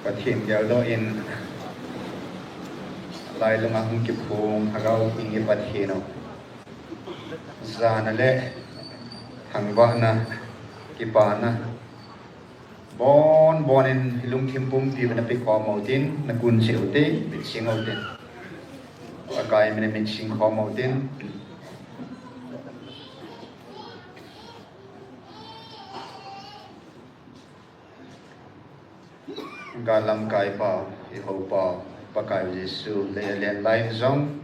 Pathin geldo in lai lunga hung kipung hagau ingi pathino zana le hangwa na kipana bon in hilung thimpum pi na pe kho mautin na kun seute bit singautin akai mene min sing kho mautin galam kai pa I ho pa pakai Jesu le lai zong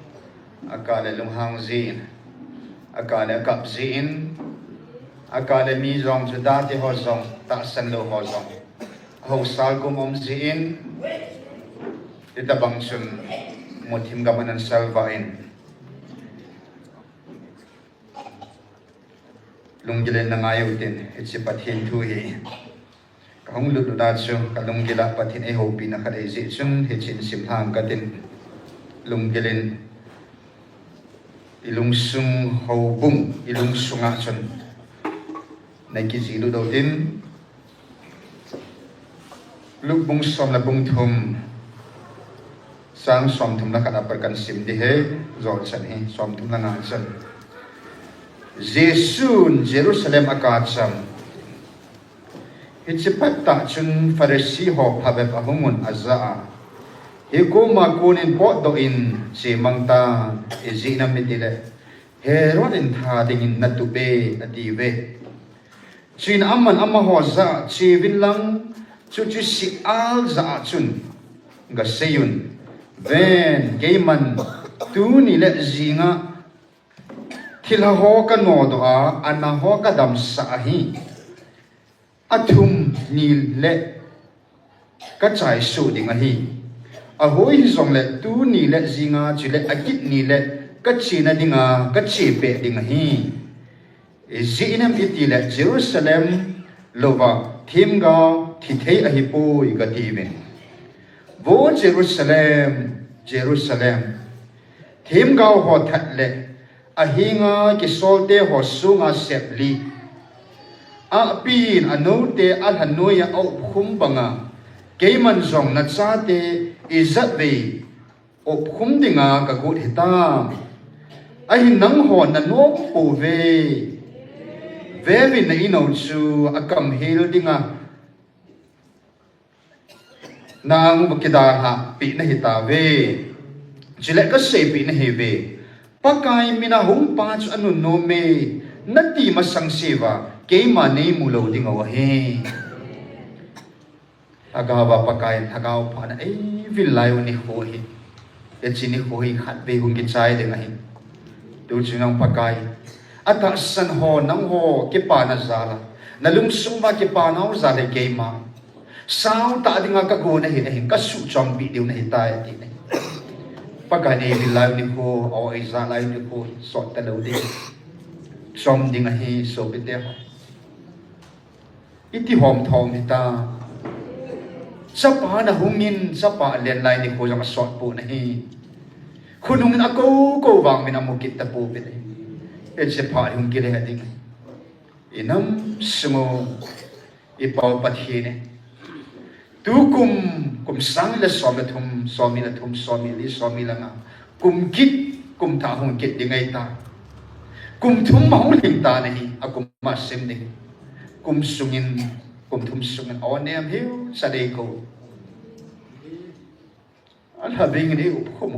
akale lung hang zin akale kap zin akale mi zong juda ti ho zong ta san lo ho zong ho sal kum zin ita bang sun mutim gamanan salvain lung gilen na ngayo din itsi pathin thu hi Hong lu da chu kalung gila pathin e ho pi na khadai ji chung he chin sim thang ka tin lung gilin ilung sung ho bung ilung sunga chun nai ki ji lu do tin lu bung som la bung thum sang som thum na kana par kan sim di he zo chan he som thum na nga chan Jesu Jerusalem akacham Itzipat ta chun Pharisee ho phabe pahumun azaa. Iko makunin po doin si mangta izina mitile. Heron in tha dingin natube adive. Chin amman amma ho za chi vinlang chu chu si al za chun ga seyun. Ben gayman tu ni le zinga thila ho ka no do a anna ho ka dam sa hi. Athum ni le ka chai su ding a hi a hoi zong le tu ni le zinga chi le akit ni le ka chi na dinga ka chi pe ding a hi zinam iti le Jerusalem lova thim ga thi thei a hi po I ga ti men bo Jerusalem thim ga ho that le a hinga ki solte ho sunga sepli a pin anote al hanoya au khumbanga keiman zong na chate izat ve op khumdinga ka gut hitam a hin nang ho na no pu ve vin na ino chu akam hil dinga nang bakida ha pi na hita ve chile ka se pi na he ve pakai mina hum pa chu anu no me nati masang siwa Keima ni mulo ding awa he agawa pakai thagaw pa na vilay ni hohi e chini hohi khat be hung ki chai de ngai tu chingang pakai ata san ho nang ho ki pa na zala nalung sumba ki pa na za de keima sao ta dinga ka go na hi ka su chom bi diu na hi ta ti ne pakai ni vilay ni ho o isa lai ni ho so ta lo de som dinga hi so bi de iti hom thom hita sapa na hungin sapa len lai ni ko jang sot pu na hi khunung na ko wang min amukit ta pu pe e se pha hung ki le ding inam sumo ipau pathi ne tu kum sang le som le thum somi la thum somi li somi la nga kum kit kum tha hung kit dingai ta kum thum ma hung ling ta nahi akum ma sim ding kum thum sungin on em hiu sa de ko al habing ni up khum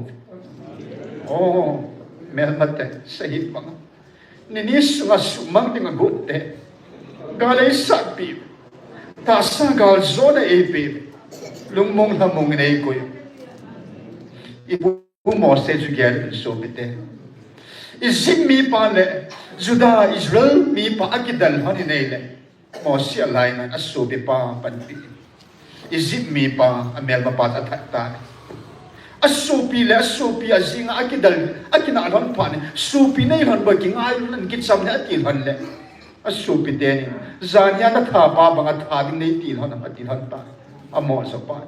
oh mel matte sahit bang ni sunga sumang tinga gutte galai sapi ta sa gal zona ep lungmong lamong nei ko ibu mo se ju gel so bite izim mi pa le juda Israel mi pa akidal hani nei le mo siya lai na asubi pa panpi izip mi pa amel mapat atakta asupi azinga akina alon pa ne supi na ilon baging ayun kitsam na atilhan le asupi teni zanya na tha pa bang thading nei tilhan atilhan ta amo so pa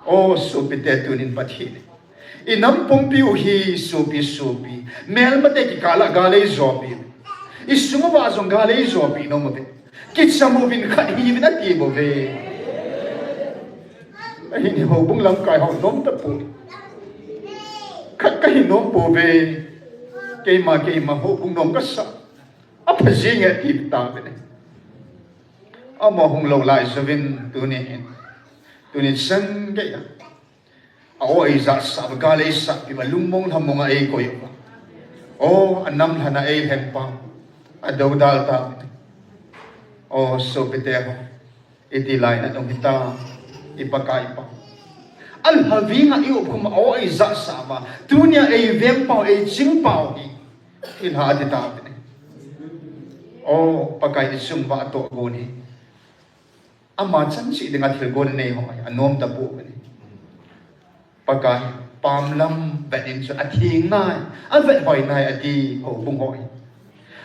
o supi te tunin pathi inam pumpi uhi supi mel mate ki kala gale zopi isumo ba zong gale zopi no mo Kitsa mo bin kanihin at ibo ve. Ahin hobong lang kay ho nom ta po. Kat kay nom po be kay ma hobong nom ka sa. Apa zinga kita be. Amo hong lo lai savin tunin san kaya. Ako ay sa galay sa imalumong na mga ay ko yun. O anam na ay hempa. Adaw dal ta. O so pitero. Itilay na nung kita ipakaipa. Alhavi nga iyo kung o ay sa sama. Tunya ay vempaw ay jingpaw. Ilhadi ta. O pagkain sumba ato agoni. Aman san si dengan hilgon na iyo anom ta po. Pagka pamlam benin so at hingay ang vet hoy na ati ho bung hoy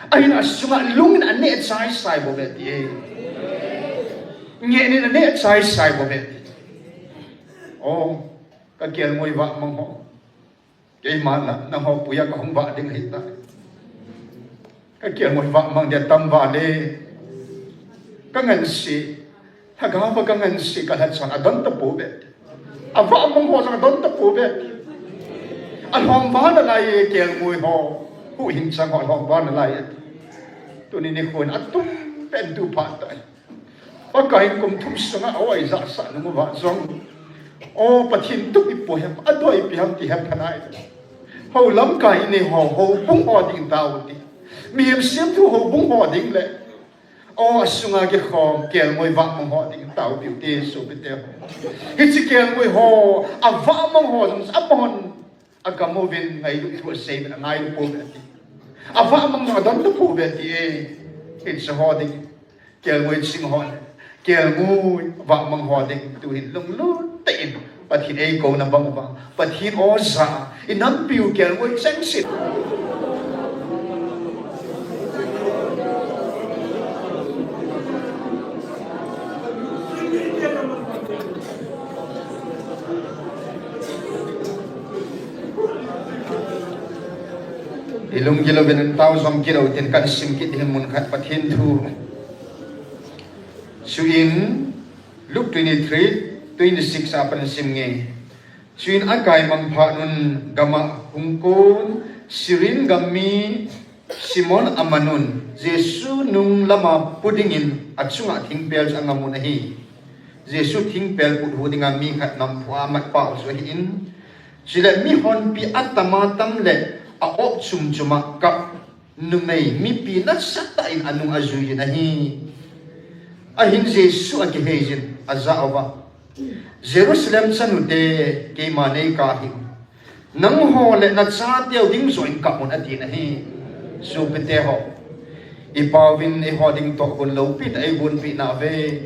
ay na sunga lungin ane at sai bo beti nge ni ane at sai bo beti oh kagiel mo iwa mong ho kay mana na ho puya ka hong ba ding hita kagiel mo iwa mang dia tambale kangan si hagaba kangan si kalat sa adon ta po beti ava mong ho sa adon ta po beti al hong ba na lai kiel mui ho hu hin sang al hong ba na lai tu ni kun atum pen tu pa tai pakai kum thum sanga awai za sa nu ba zong o pathin tu ipo hem adoi pi ham ti hem kanai ho lam kai ni ho bung ho ding tau ti mi hem sim tu ho bung ho ding le o asunga ge khom kiel mui va mong ho ding tau pi ti so pi te hi chi kiel mui ho ava mong ho apon agamovin ngay ito save na ngay po beti. Ava amang mga doon po beti it's a holding. Kiel mo sing hon. Kiel mo va amang holding tuhin lung tain. Pathin ay ko na bang ba? Pathin oza inampiu kiel mo sensit. Ilung gilo benen tao som kilo tin kan simkit hin mun khat pathin thu suin Luke 23 26 apan simnge suin akai mang pha nun gama hungkon sirin gami Simon amanun Jesu nung lama pudingin at sunga thingpel ang amunahi Jesu thingpel pudhudinga mi khat nam phwa mat pa usuhin sila mi hon pi atamatam le aop sumcuma kap nunay mi pinasatain anong azuyin ahi ahin Jesu agihejin azawa Jerusalem sanude kay manay kahim nang hole na satiyaw ding zoin kapon atin ahi supiteho ipawin ihoding to kun lopit ay gunpi na ve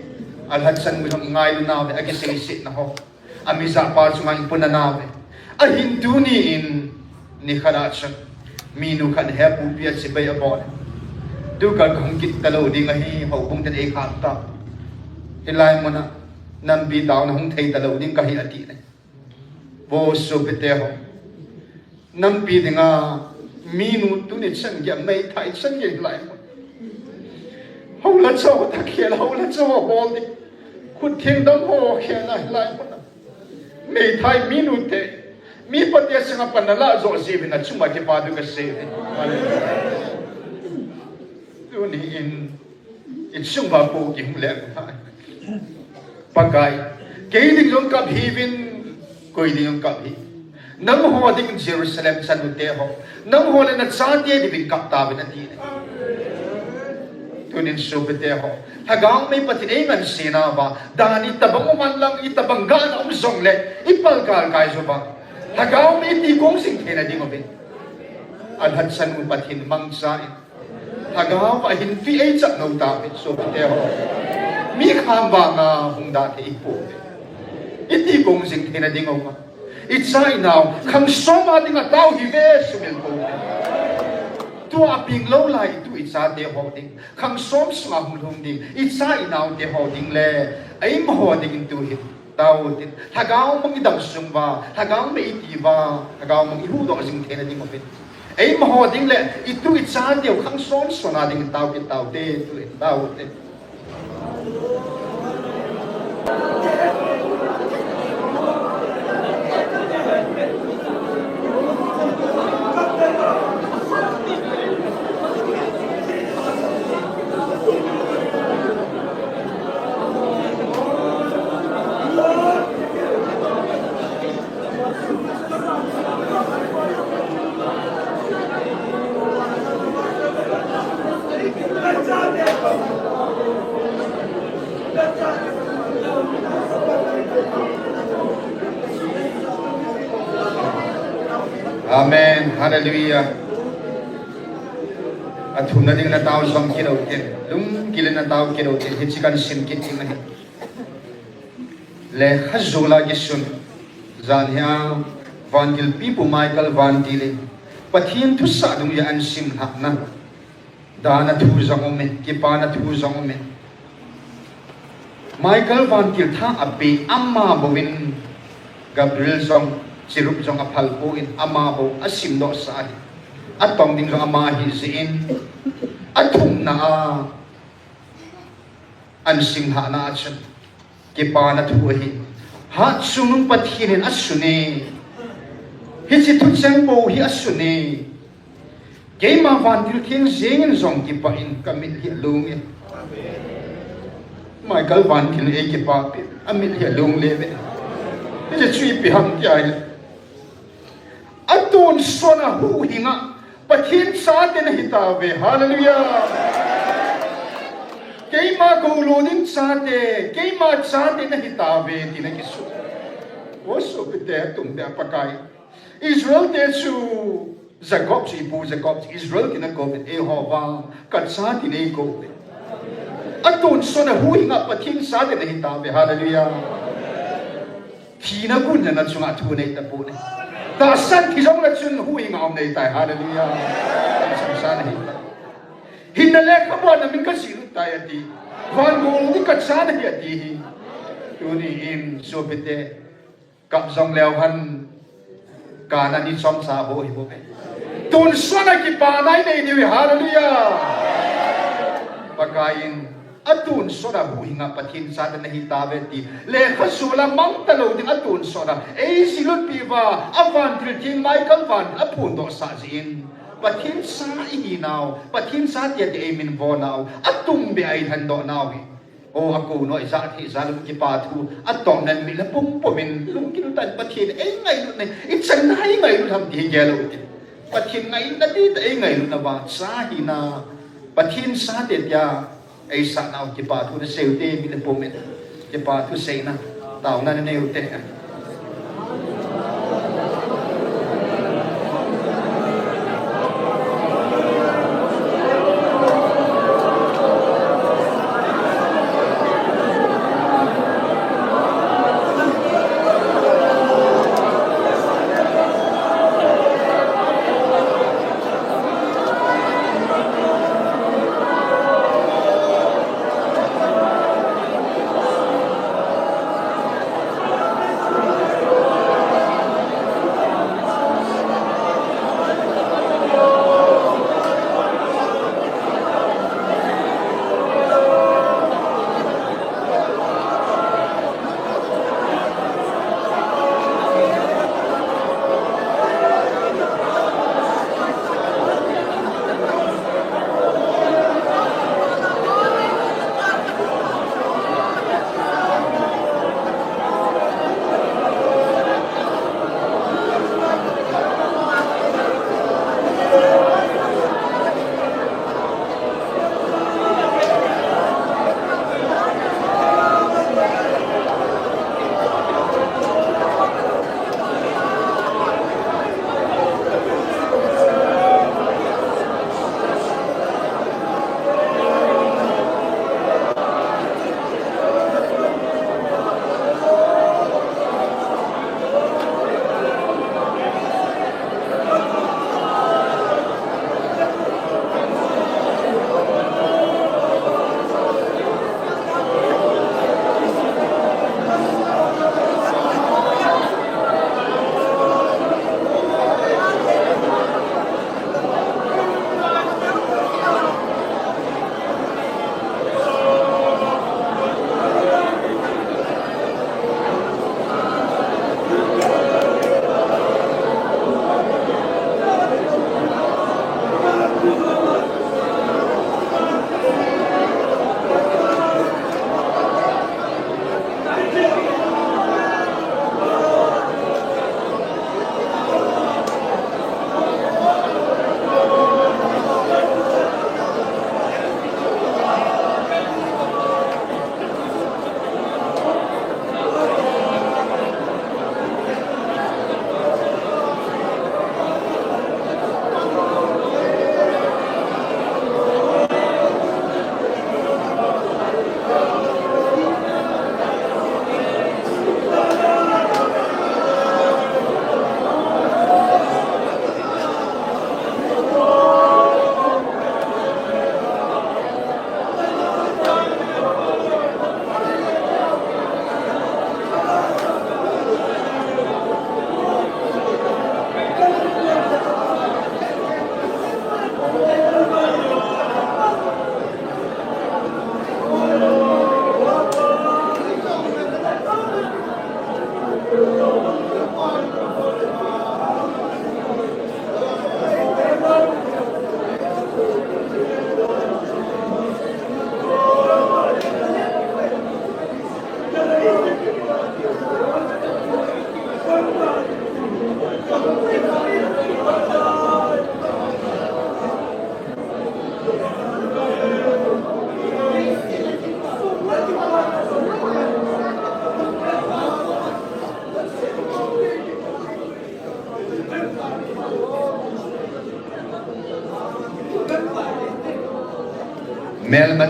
alhatsan mo ng ngayon na ve agisisit na ho amisa pa sungang punanawe ahin duniin ni kharatsan minu khan hepu pia sibay abon du kan kong kit talo ding ahi ho bung tan e khata ilai mo na nam bi daw na hong thei talo ding kahi ati ne bo so bete ho nam bi dinga minu tu ni sang ya mai thai sang ye lai mo ho la cho ta khel ho la cho bol di khut thing dam ho khel lai mo na mai thai minu te mi patia sanga panala zo zibin at suma ke padu ka save tuni in sumba po ki hule pagai kay ding yung kabhibin koy ding yung kabhi nang ho ding Jerusalem sa nuteho nang ho na sati di bin kaptabin at din tunin subeteho hagang may patinengan sina ba dani tabang man lang itabangga na umzongle ipalkal kay so ba hagaw may tikong singkina di mo bin. Alhadsan mo pathin mangsain. Hagaw pa hinfi ay sak no tapit. So pitero. Mi kamba nga hong dati ipo. Itikong singkina di mo. Itsay now. Kang soma di nga tao hive sumil po. Tu aping low lai tu itsa de holding. Kang som sma hulong ding. Itsay now de holding le. Ay mahoding intuhit. Tawutin hagaw mang idang sumba hagaw may itiba hagaw mang ihudong asing tena ding mapit ay mahoding le itu itsan diyo kang son sonading tawit itu tawutin Amen. Hallelujah. At hunading na tao siyang kinautin. Lung gilan na tao kinautin. Hitsikan simkitin na. Le hazula gisun. Zanya Vandil Pipo Michael Vandili. Pathin tu sa dung yaan simhak na. Dana tuzang umin. Kipana tuzang umin. Michael Vandil ta abe amma bawin Gabriel zong sirup zong apalpuin amabo asimdo sa at tong ding zong amahi siin at kung na ansimha na at siya kipana tuwahi hat sunung pathinin asuni hititut siyang bohi asuni kay mavantil kiyang zingin zong kipain kamil hilungin Michael Vantil e kipapit amil hilung lebe iti chui pihang kiyay Atun sona huhinga pathin sa atin na hitawe. Hallelujah! Kay magulodin sa atin, kay mag sa atin na hitawe, tinagiso. Oso pite tung de apakay. Israel tesu Jacob si ibu Jacob Israel kinagobit Ehova kat sa atin ay gobit. Atun sona huhinga pathin sa atin na hitawe. Hallelujah! Tinagun na natsunga tunay na po na. Dasan kisong na tsun hui nga om na itay. Hallelujah. Sana hita. Hinalek ka ba namin kasilot tayo di. Van gulong di katsana hiyati. Tuniin subite. Kapsong lewhan kanan ni som sabo hibo. Tunso na kipanay na iniwi. Hallelujah. Pagkain atun sora huhinga pathin sa na hitawe ti lekha sula mang talo din atun sora silot piva avantil king Michael Van apundo sa zin pathin sa ihinaw pathin sa ti amin vonaw atum bi ay hando nawi o ako no isa ti salum kipatu atong nan milapumpumin lumkinutan pathin ngayon na itsan na ngayon ham ti gelo pathin ngayon na ti ngayon na ba sa hina pathin sa ti ay sa naw kipatu na seute minapumin kipatu say na tao na nanayute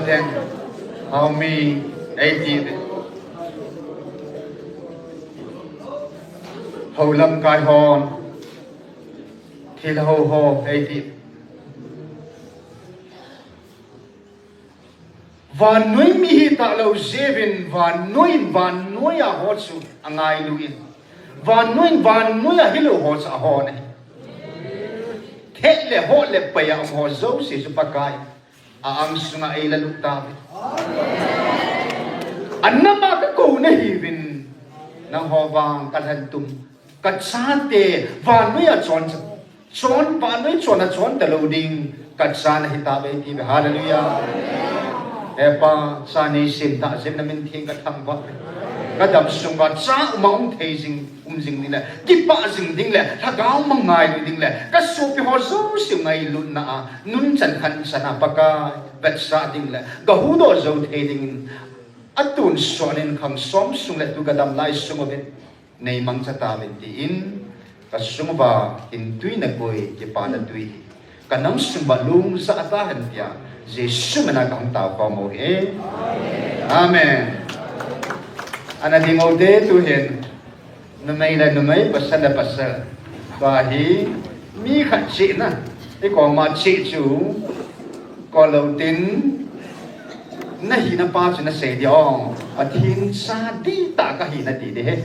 ten how me 80 hầu lâm cai hòn thì là hầu hồ 80 và nuôi mi ta lâu zevin và nuôi à hot su angai luin và nuôi à hilo hot sa ho này thế le ho le paya ang ho zo si su pakai ang sunga ay lalukta anama ka ko na hivin nang ho bang kalhantum katsate và nuôi à chọn và nuôi chọn ta lâu ding katsan hitabe ti hallelujah epa sani sim ta sim namin thing ka thang ba kadam sunga cha umang thei jing ni le ki pa jing ding le thagao mangai lu ding le ka su pi ho zo sim ngai lu na nun chan khan sana paka bet sa ding le ga hu do zo thei ding atun sonin khang som sung le tu kadam lai sungoben nei mang cha ta ben ti in ka sungba in tui na koi ki pa na tui kanang sumba lung sa ata han pia Jesus menakang tao ko mo he. Amen. Ana ding ode tuhin. Numay pasal bahi mi khat chi na. Te ko ma chi chu ko lo tin na hi na pa chu na se di ong. Athin sa di ta ka hi na di de he.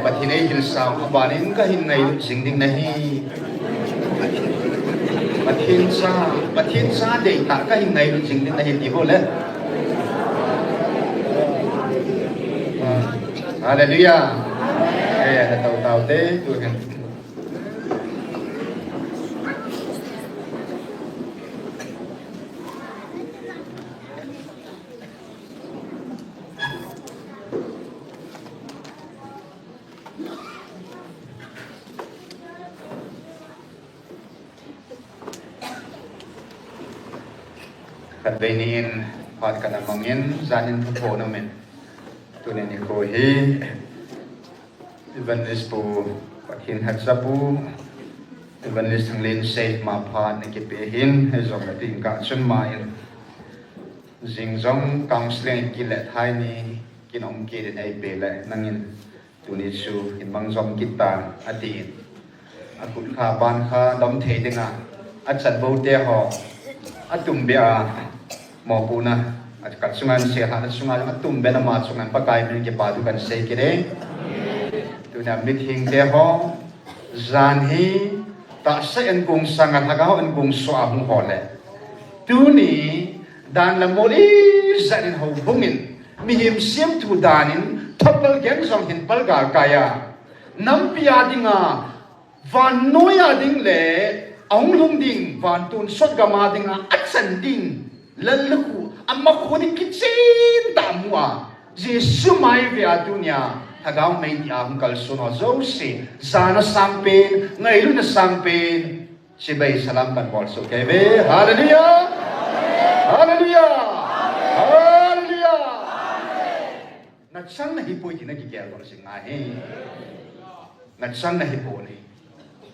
But hinay sao kabanin ka hinay singding nahi Bathin sa data ka hinay singding nahi di hole Hallelujah nataw te tuhan Kadbainiin pat ka namangin zanin po namin tunin ni ko hi evangelist po pathin hatsa po evangelist ang lin safe mapat na kipihin hezong natin ka sunmayin zingzong counseling kilet hai ni kinong kidin ay pele nangin tunit su inmang zong kita atin akut ka ban ka dom the dinga at san bo te ho atum bia mo puna at katsungan siya at sungan atum bia na matsungan pagkain ng kipado kan say kire tuna mithing te ho zanhi ta sa en kung sangat hagaw en kung soahong hole tuni dan la moli zanin ho bungin mihim sim tu danin thapal gen song hin palga kaya nampia dinga van noya ding le ong lung ding van tun sot gama ding at san ding lalu amma ko ni kitsin tamwa jesu mai via dunia hagaw mai di ang kalsuno zosi sana sampin ngailu na sampin sibay salam kan bolso kebe hallelujah hallelujah hallelujah nagsang na hipoy kinagigel ko sing ngahe nagsang na hipoy ni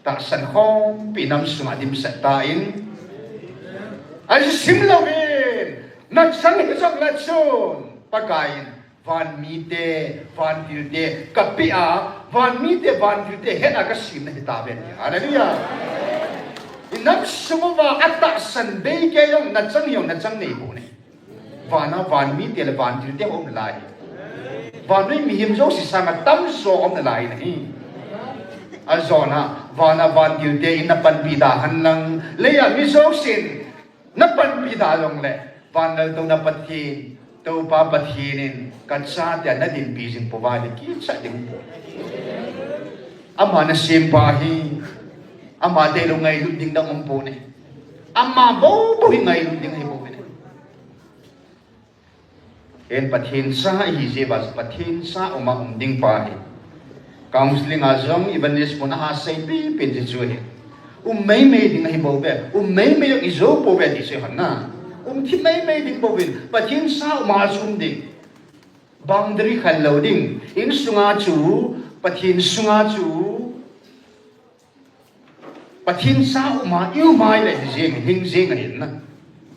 taksan hong pinam sumadim sa tain ay simlawin nagsang hisok latsun pagkain van mite van tilde kapia van mite van tilde hena kasim na hitaben hallelujah inam sumuwa ataksan bay kayong nagsang nei po ni vana van mite le van tilde om lai van noi mihim zo si sangat tamso om na lai nahi azona vana van tilde inapanbidahan lang leya misosin napanbida long le vanal to napathin to papathinin katsa ya na din bising povali kitsa ding po ama na simpahi ama de lo ngai ding dang umpo ne ama bo ngai ding hi bo ne en pathin sa hi je bas pathin sa uma ding pahi counseling azong evangelist mo na hasay pi pinji juhe umay ding hi bo be umay yung izo po be di se hana thi mấy ding bovin pathin sa ma sum ding boundary khal loading in sunga chu pathin sunga chu pathin sa ma yêu mai le jing hing jing hin na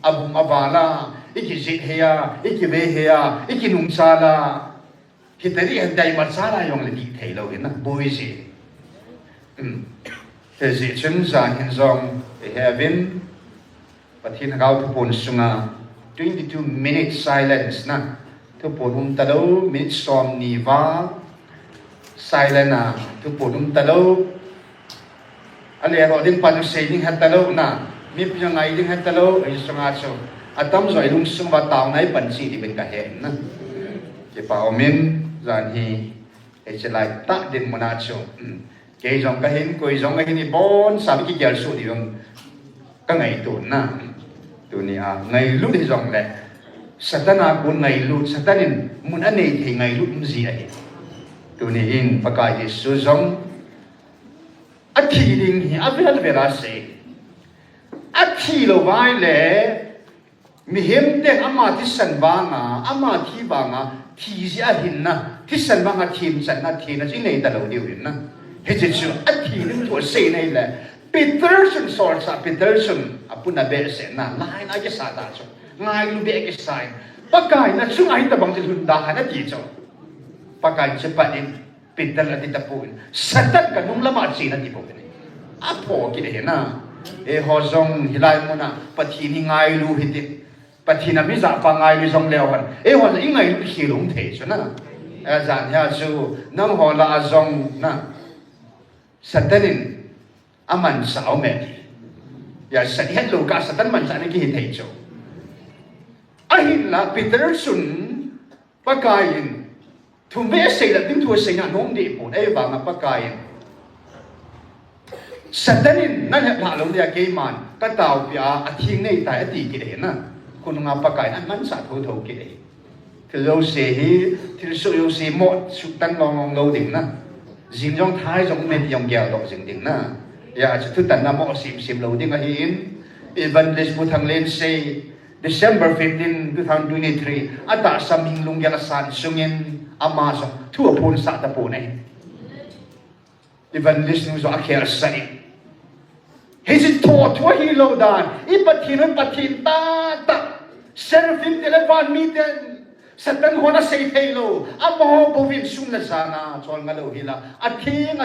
abum abala iki jit heya iki ve heya iki nung sala kitari handai mar sala yong le di thei lo hin na boi ji thế gì chúng ta hiện dòng heaven pathin hagau thu pon sunga 22 minutes silence na thu pon talo minute som niwa silent na thu pon talo ale ro ding pan se ding hat talo na mi pya ngai ding hat talo ai sunga cho atam zoi lung sung wa taw nai pan si di ben ka hen na ke pa omin zan hi ai chelai ta din mona cho cái dòng cái hình coi dòng cái hình bốn sao cái giờ số thì dòng cái ngày tuần na tuần này ngày lúc thì dòng này Satana cũng ngày lúc Satanin muốn anh này thì ngày lúc gì ấy tuần này in bác cái số dòng anh thì đình thì anh phải ra sẽ anh thì lo vai lẽ mi hiểm đến ama thì sân vang ama thì vang thì gì hình na thì sân vang thì sân na thì na chỉ này ta lâu điều hình na hết chứ anh thì những tuổi sinh này là Peterson sort sa Peterson apun na bese na lain aja sa ta so ngai lu be ke sai pakai na sungai ta bang tilun da na ti so pakai cepat Peter na ti tapun satan ka nung lama si na ti po ni apo ki de na e hozong hilai mo na pati ni ngai lu hiti pati na mi za pa ngai lu zong lewan e ho i ngai lu hi long the so na a zan ya su nang ho la zong na satanin aman sao mẹ ya sat hết lô cả satan man sa ni ki thei cho ahin la Peterson pakain thum ve sei la ting thu sei na nom de po ai ba nga pakain satanin na ha long dia ke man ka taw pia a thing nei tai ati ki de na kun nga pakain an man sa tho tho ki de thil se hi thil so yo se mo su tan long lo ding na jing jong thai jong men yong gyal do jing ding na ya chu tan na mo sim lo ding a hin evangelist bu thang len say December 15 2023 ata saming lung gyal san sungin ama so thu apon sa ta po nei evangelist nu so akhir sai his thought wa hi lo dan ipathin ta serfim telephone meeting Satan hona say hello amo bovin sum na sana chol ngalo hila athing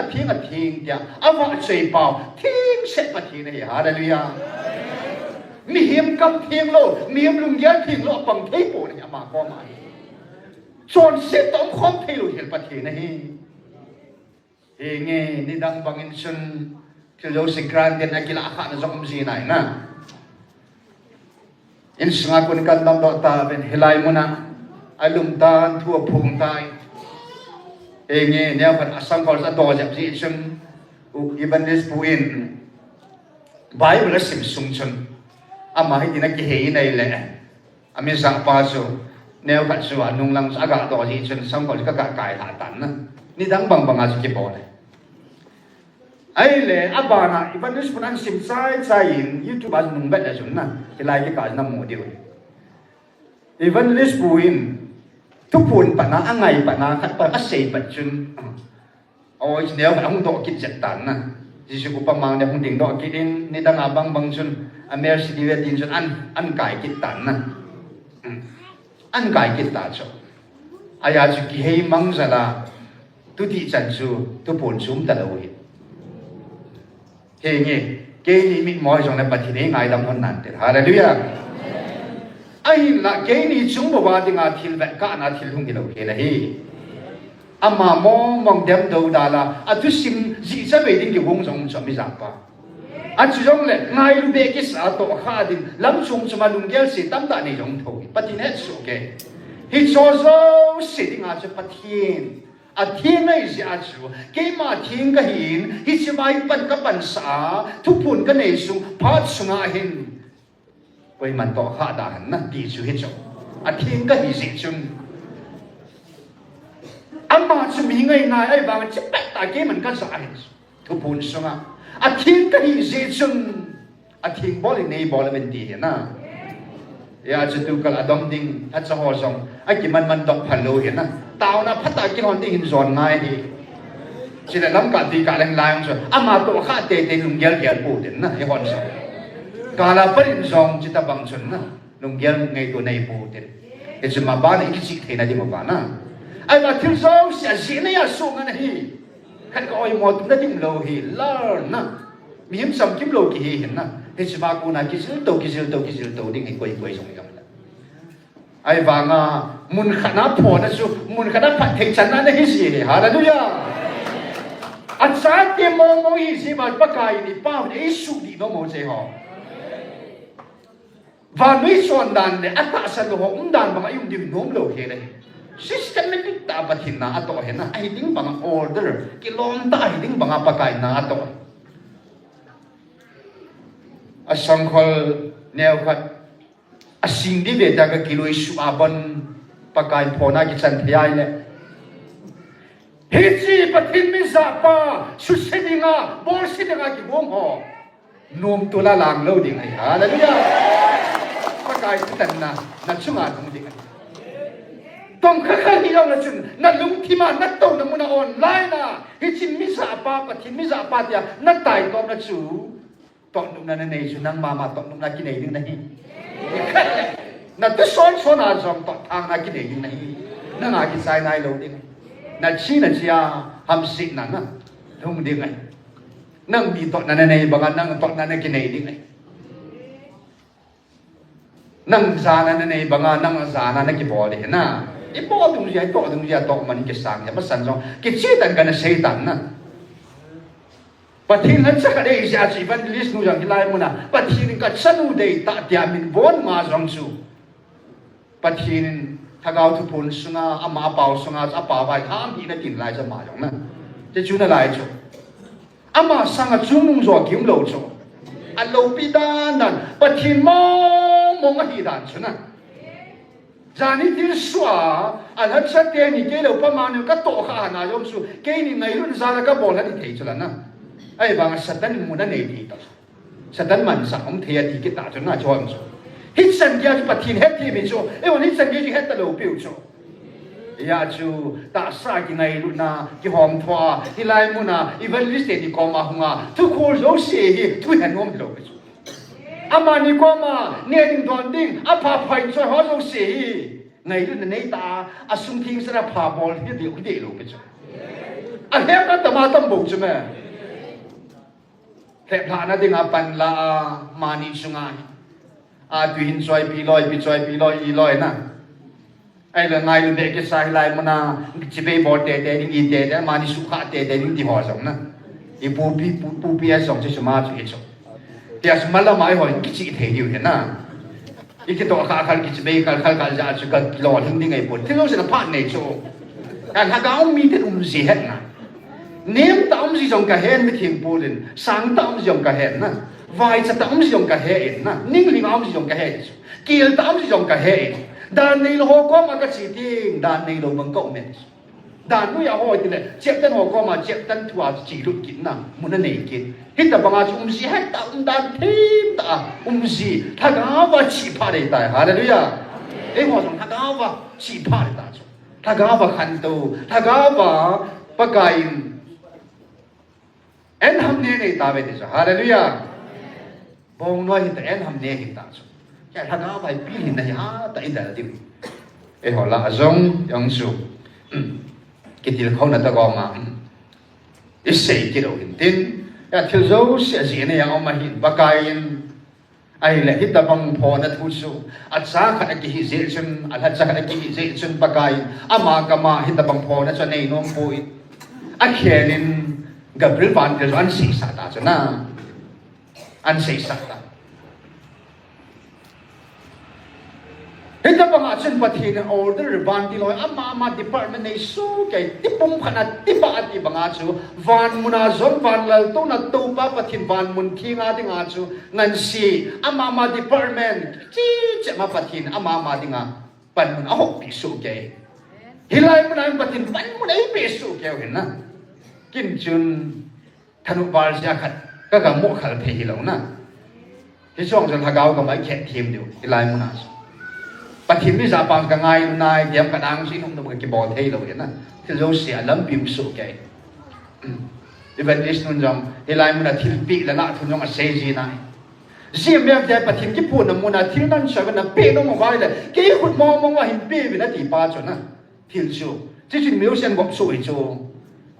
dia awa sei pau thing se pathin hi hallelujah mi him kam thing lo mi him lung gyal thing lo pang thei po ni ama ko ma chon se tom khom thei lo hil pathin hi nge ni dang bangin sun kilo se grande na kila akha na zong zi nai na in sunga kun kan dam do ta ben hilai mo na alum tan thua phung tai nge neo pan asang kol sa do jap ji chun evangelist puin bible sim sung chun ama hi dina ki hei nei le ami sang pa so neo kan su anung lang sa ga do ji chun sang kol ka kai ha tan na ni dang bang bang a ji ki bo ne ai le abana evangelist punan sim sai in youtube as nung bet da chun na ki lai ki ka na mo diu evangelist puinทุกคนปะนะอังไงปะนะขัดปะเสยปัจจุนโอ้ยเดี๋ยวมันต้องกิจตันนะที่สุกุปมังเดี๋ยวคงดิ่งดอกกินนี่ตั้งอาบังบังจุนอเมริกาดีเวตินจุนอันไก่กิจตันนะอันไก่กิจตาจ้ะอายาจุกิเฮมังจะละทุติจันจูทุกคนซุ่มตะลุยเฮ้ยเนี่ยเกนี่มิดมอยจงในปฏิเนงไงดำทนนั่นเถอะฮาเลลูยาai là cái này chúng bảoว่า tiếng Anh vẹn cả na thiên hùng cái đầu kia là hi, ama mong đem đầu đà là tu sim gì sẽ về đến cái vùng giống giống như vậy pa, chú giống là ngay lúc bé cái sao tổ khá đi lắm chúng mà lùng gel sẽ tâm ta này giống thôi, bắt tin hết số cái, hi cho số sẽ tiếng Anh sẽ bắt thiên, thiên này sẽ chú, cái mà thiên cái hin, hi chỉ mai bắt cái bản sa, thu phun cái này xuống, phát xuống hin với mình tổ khá đàn na đi chú hết rồi, thiên cái gì chung, mà chú mình ngay ngay ấy bằng chỉ bắt ta cái mình cái gì, thu phun xuống thiên cái gì chung, thiên bỏ lên này bỏ lên bên đi na, ya chu tu kal adom ding at sa ho song ai ki man dok phalo hin na taw na phata ki hon ding hin zon ngai hi sila lam ka ti ka lang lang so ama to kha te lung gel pu den na hi hon so kala parin zong chita bang chun na lung gel ngai to nei pu den e chu ma ba ni ki sik the na di ma ba na ai ma thil zong sia si na ya su nga na hi kan ko oi mo tu na dim lo hi learn na mi him sam kim lo ki hi hin na he chu ma ku na ki sil to ding ai koi song kam ai va nga mun khana pho na su mun khana phat thei chan na hi si hallelujah at sa ti mong hi si ma pa kai ni pa ni su di no mo je ho va mi son dan le ata sa lo hong dan ba yung dim nom lo he le systematic ta ba thin na ato he na ai ding bang order kilom ta ai ding bang pa kai na ato asangkhol neo khat asing di beta ka kiloi su aban pakai phona ki chan thiai le hichi pathin mi za pa su sidinga bor sidinga ki bom ho nom to la lang lo ding ai hallelujah pakai tan na chunga dum ding tong kha hi lo na chun na lung thi ma na to na muna online na hichi mi za pa pathin mi za pa tia na tai tom na chu to nung na nei chu nang mama to nung na ki nei ding na hi na tu son a zong to thang na ki nei ding na hi na nga ki sai nai lo ding na chi ham sit na na thung ding ai nang bi to na nei ba nang to na ki nei ding ai nang za na nei ba nang za na ki bo de na i bo dung ya to man ki sang ya ba san zong ki chi tan ka na sei tan na pathin han sa ka dei sia chi van list nu jang ki lai mu na pathin ka chanu dei ta tia min bon ma zong chu pathin thagao thu pun sunga ama pau sunga apa bai tham hi na tin lai cha ma jong na che chu na lai chu ama sanga chung zo kim lo chu a lo pi dan dan pathin mo nga hi dan chu na jani til swa an hat sa te ni ke lo pa ma nu ka to kha na yom su ke ni ngai run za la ka bol ha di thei chu la na ai bang satan mu na nei di ta satan man sa om thea di ki ta chu na chom chu hit san dia chu pathin het thi mi chu e on hit san dia chu het ta lo piu chu ya chu ta sa ki ngai lu na ki hom thwa hi lai mu na evangelist ni ko ma hunga tu ko zo se hi tu han nom lo chu ama ni ko ma ne ding don ding a pha phai cho ho zo se hi ngai lu na nei ta asum thing sa pha bol hi di lo chu a hem na ta ma tam bu chu meแต่พระนั่นเองปันละมานิสุงายตุหินซอยปีลอยปีซอยปีลอยอีลอยนะไอ้เรื่องไงเรื่องเด็กสายลายมันนะจีเป้บอดเตะดิ้งอีเตะมานิสุขะเตะดิ้งที่หัวสองนะอีปูปีสองจะสมาจุเอชแต่สมัยละไม่หอยกิจเทียอยู่เห็นนะอีกตัวข้าขันกิจเป้ขันจะจุกันหล่อถึงดิ้งไอ้ปุ่นที่เราจะผ่านในโชว์แต่ถ้าเขามีแต่เห็นนะnem ta om si jong ka hen mi thing pulin sang ta om si jong ka hen na vai cha ta om si jong ka hen na ning ling om si jong ka hen kil ta om si jong ka hen dan nei lo ko ma ka chi ting dan nei lo mang ko men dan nu ya ho ti le chep tan ho ko ma chep tan thua chi lu kin na mun na nei kin hit ta banga chu si het ta dan thim ta si tha ga wa chi pha dei tai hallelujah ei ho song tha ga wa chi pha dei ta chu tha ga wa khan tu tha ga wa pa kain en हमने नहीं तावे दिशा hallelujah Bong no हित en हमने हित तासो क्या लगा भाई पील हित नहीं हाँ ताई दर दिव ए होला azong yang su कितिल खाओ न तक आमा इससे किलो हिंतिन या थिलजो से जीने yang आमा हित बकाइन ai le hit bang pho na thu su atsa kha ki hi zel chun al hatsa kha ki hi zel chun bakain ama kama hit bang pho na chane nom pui a khelin Gabriel van ke an si sa ta chana an si sa ta hita bang achen pathin order van di loi ama department nei su ke tipum khana tipa ati banga chu van muna zon van lal to na to pa pathin van mun thinga dinga chu ngan si ama department chi chama pathin ama dinga pan mun a hok pi su ke hilai mun ai pathin pan mun ai pe su ke hen na kin chun thanu bal sia khat ka ga mo khal the hi lo na ti chong jan ha gao ka mai khet thim diu hilai mun a Pathim ni zapang ka ngai nai diam ka dang sinong no ki bol thei lo na thil zo sia lam pim su ke evangelist nun jam helai mun thil pi la na thun jong a se ji nai zim yak ja pathim ki pu na mun a thil nan sa na pe no mo vai le ke khut mo mo wa hin pe bi na ti pa cho na thil su chi chin miu sian gop su i chu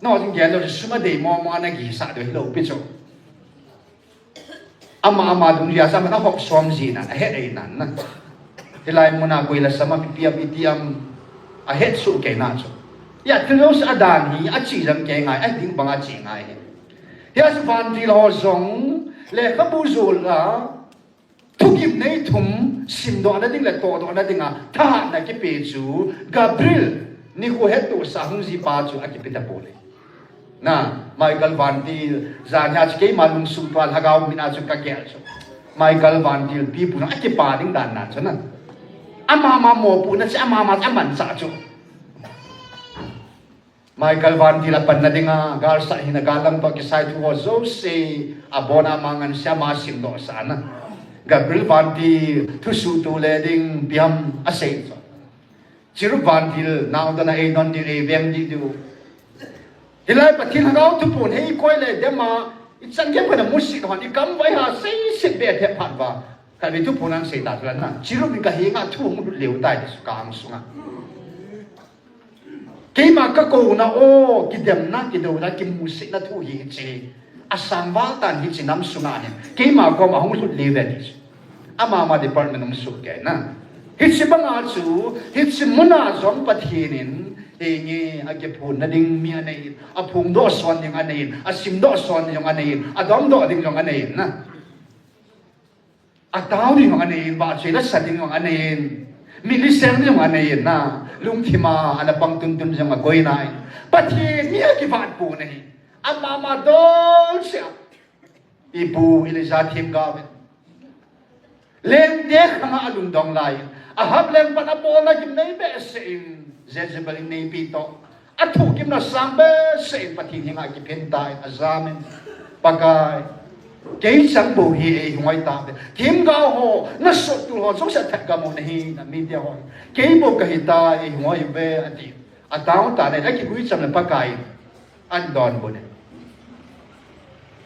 no jing ge lo su ma de mo mo na gi sa de lo pi chu ama dung ya sa ma na hok som ji na he ai nan na hilai muna ko ila sama pipiam itiam a het su ke na chu ya tlos adan hi a chi jam ke ngai a ding banga chi ngai ya su van di lo zong le ka bu zul la thu kim nei thum sim do na ding le to do na ding a tha na ki pe chu gabriel ni ko het to sa hung ji pa chu a ki pita pole na michael van di za nya chi ke ma lung su twal ha gao mina chu ka ke chu michael van di pi pu na a ki pa ding dan na chu na ama mo pu na si ama aman sa chu Michael van di la pan na dinga gar sa hinagalang to ki sai tu ho zo se abona mangan siya masim do sana Gabriel van di tu su tu le ding biam asay so chiru van di na do na e non di e vem di du hilai patin hagaw tu pun hei koi le dema itsan gem kana musik hon i kam vai ha sei se be the phan ba ka vi tu punan sei ta lan na chiru bi ka he nga thu mu leu tai su ka ang sunga ke ma ka ko na o ki dem na ki do na ki musik na thu hi chi asam wa tan hi chi nam sunga ne ke ma ko ma hong lu le ve ni ama department ng su ke na hi chi banga chu hi chi muna zong pathinin ni age phun na ding mi anei a phung do son yung anei a sim do son yung anei a dom do ding yung anei na ataw ni yung anei ba chela sa ding yung anei milisem yung anei na lungthima ana pang tun jang agoi nai pathi mi ki bat pu nei ama dol sia ibu ilisa thim gawen lem de khama alung dong lai a hab lem pa na bol na kim nei be se Jezebel in nei pito athu kim na sambe se pathi hinga ki pentai azamen pakai kei sang bo hi e ngoi ta kim ga ho na so tu ho so sa thak ga mo nei na media ho kei bo ka hita e ngoi be ati ataw ta ne ki gui cham na pakai an don bo ne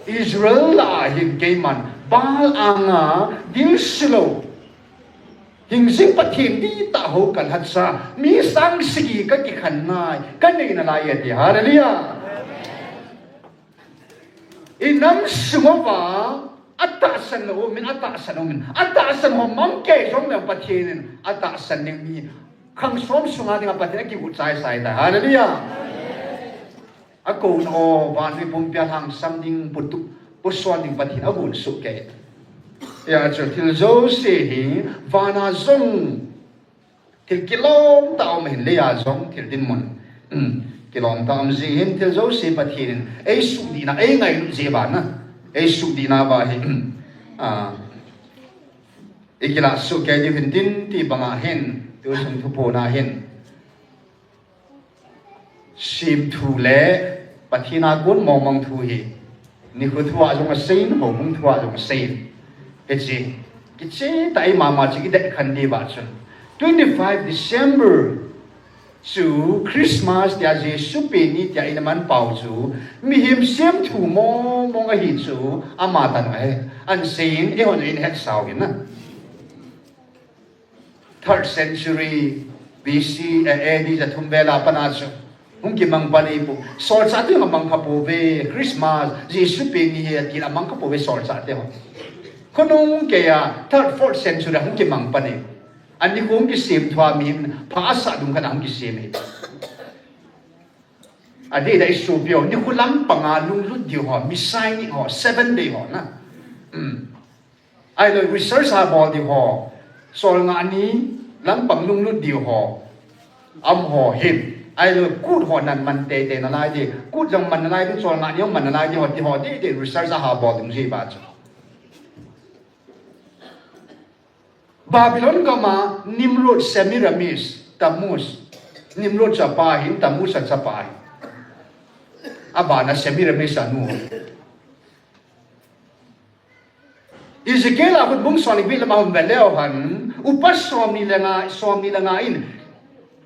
Israel la hin kei man bal anga dil slow hình sinh bắt hiện đi tạo hậu cần hạt sa mi sang sĩ các cái khẩn này cái này là lại thì hallelujah in năm sung va atasan o min atasan ho mang ke jong na bắt hiện atasan ning mi khang som sung ha ding bắt hiện ki ut sai sai ta hallelujah ako no van vi pum pia hang something putu puswan ding bắt hiện agun su ke ya cho til zo se hi vana zong til kilom ta om hin le ya zong til din mon kilom ta om zi hin til zo se pathin ei su di na ei ngai lu je ba na ei su di na ba hi ikila su ke di hin din ti banga hin tu sung thu po na hin sim thu le pathina gun mong thu hi ni khu thua jong a sein ho mong thua jong a sein Kichi tai mama chi ida khandi ba chun 25 December chu Christmas dia Jesu pe ni dia ina man pau chu mi him sem thu mo mo nga hi chu ama tan ai an sein e hon in het sao na 3rd century BC AD ja thumbela pana chu hung ki mang pani pu sol sa tu mang khapo ve Christmas Jesu pe ni he ti mang khapo ve sol sa te ho konong kaya 3rd 4th century hung ki mang pane ani hung ki sim thwa mi pha sa dung kana hung ki sim he ade da isu bio ni kulam panga lung lu di ho mi sai ni ho 7 day ho na ai lo research ha bo di ho sol nga ni lam pang lung lu di ho am ho him ai lo kut ho nan man te na lai di kut jang man lai di sol nga ni man lai di ho di research ha bo dung ji ba chu Babylon gama Nimrod Semiramis Tammuz Nimrod Sapahin Tammuz at Sapahin Abana Semiramis anu Ezekiel akut bung sonik bila mahun beleohan upa swami langa in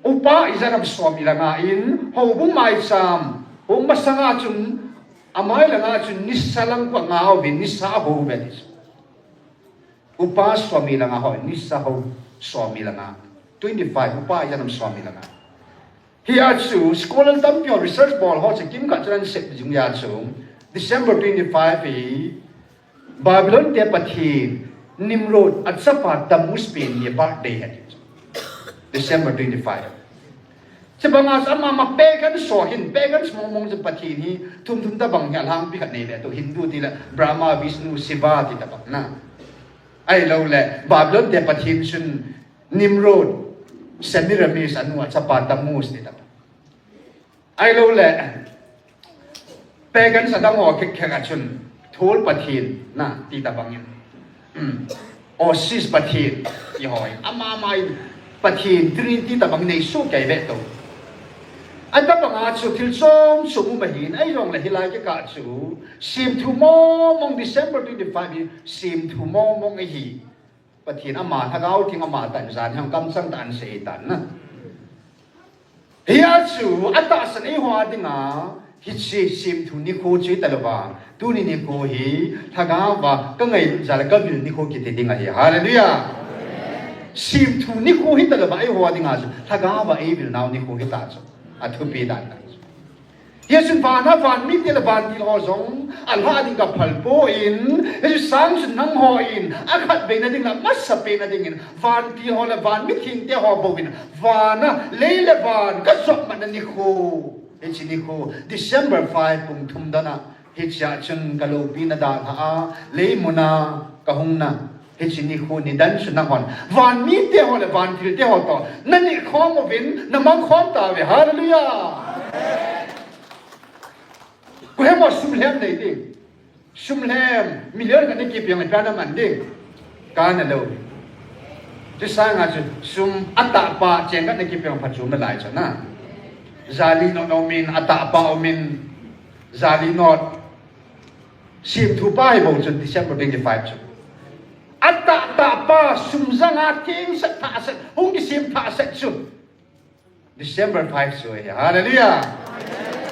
upa izanam swami langa in ho bung mai sam hong masanga chun amai langa chun nisalang pa nga ho bin nisa ho benis upa swami langa ho nisa ho swami langa 25 upa izanam swami langa here chu scholar tampio research ball ho kim ka chan sep jung ya chu December 25 Babylon te pathi Nimrod at Sapa Tammuz pin ye birthday had December 25 Sebanga sama ma pagan so hin pagan mong sa pathi ni tum ta bang ya lang pi khat nei le to Hindu ti la Brahma Vishnu Shiva ti ta bang na ai lo le Babylon te pathi sun Nimrod Semiramis anu at Sapa Tammuz ti ta ai lo le pagan sa dango kek chun thol pathin na ti ta bangin osis pathin i hoi ama mai pathin trinity ta bang nei su kai ve to an ta banga chu thil som su ma hin ai rong la hilai ke ka chu sim thu mo mong December 25 sim thu mo mong ai hi pathin ama thagau thing ama tan zan hang kam sang tan se tan na hiya chu ata san ai hwa dinga hi chi sim thu ni ko chi talwa tu ni ko hi thaga wa ka ngai za la ka bil ni ko ki te dinga hi hallelujah sim thu ni ko hi talwa ai ho dinga chu thaga wa ai bil naw ni ko hi ta chu a thu pi dan ta yesun va na van mi te la van ti ho zong al ha ding ka phal po in he sang sun nang ho in a khat be na ding la mas sa pe na ding in van ti ho la van mi thing te ho bo in van na le le van ka sok man ni ko Echiniku December 5 kung tumdana hitcha chung kalopi na da ha le muna kahungna echiniku ni dan sunahon van mi te ho le van til te ho to nani khom ovin namang khom ta ve hallelujah ku hemo sumlem nei ding sumlem million ka ni ki pyang pa na man ding ka na lo ji sang a sum atta pa cheng ka ni ki pyang pha chum na lai cha na Zali not omin ata pa omin Zali not sim thu pa hi bong chun December 25 chu ata ta pa sumzanga ting sa ta sa hong ki sim ta sa chu December 5 chu hallelujah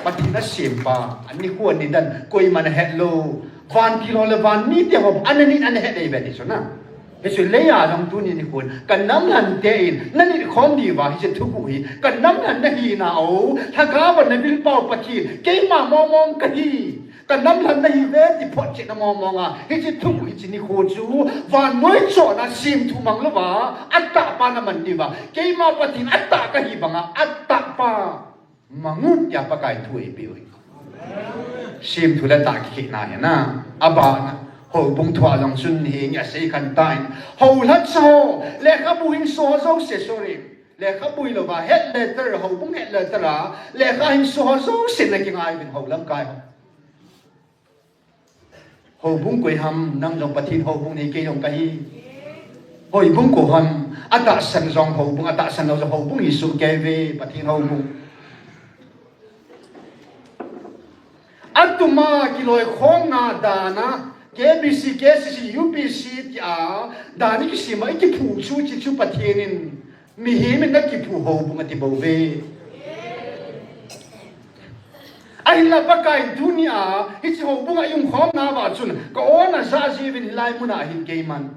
pati na sim pa ani ko ni dan koi man hello van kilo le van ni te ho anani an he dei be chu na Yesu leya dong tu ni kun kan nam han te in nani khom di wa hi thu ku hi kan nam han na hi na o thaga wa na bil pau pathi ke ma mo mong ka hi kan nam han na hi ve ti phot che na mo mo nga hi thu ku hi ni ko chu wa noi cho na sim thu mang lo wa atta pa na man di wa ke ma pathi atta ka hi ba nga atta pa mangut ya pa kai thu e bi sim thu la ta ki na ya na aba na Hồ bung thua dòng xuân hi nhà xây khăn tai Hồ lát so lẽ khá bùi hình so dấu sẽ sorry lẽ khá bùi là và hết letter Hồ bung hết letter là lẽ khá hình so dấu xin là cái ngài mình Hồ lắm cái Hồ bung quay hầm năm dòng bát thịt Hồ bung này kia dòng cái Hồ bung cổ hầm ata san dòng Hồ bung ata san dòng Hồ bung Giêsu kê về bát thịt Hồ bung atuma kiloi khong na dana KBC, KCC, UPC, dani ki sima iki pu chu chi chu patienin mi hi min na ki pu ho bunga ti bove ai la pa kai dunia ichi ho bunga yung khom na ba chun ko ona sa ji vin lai muna hin ke man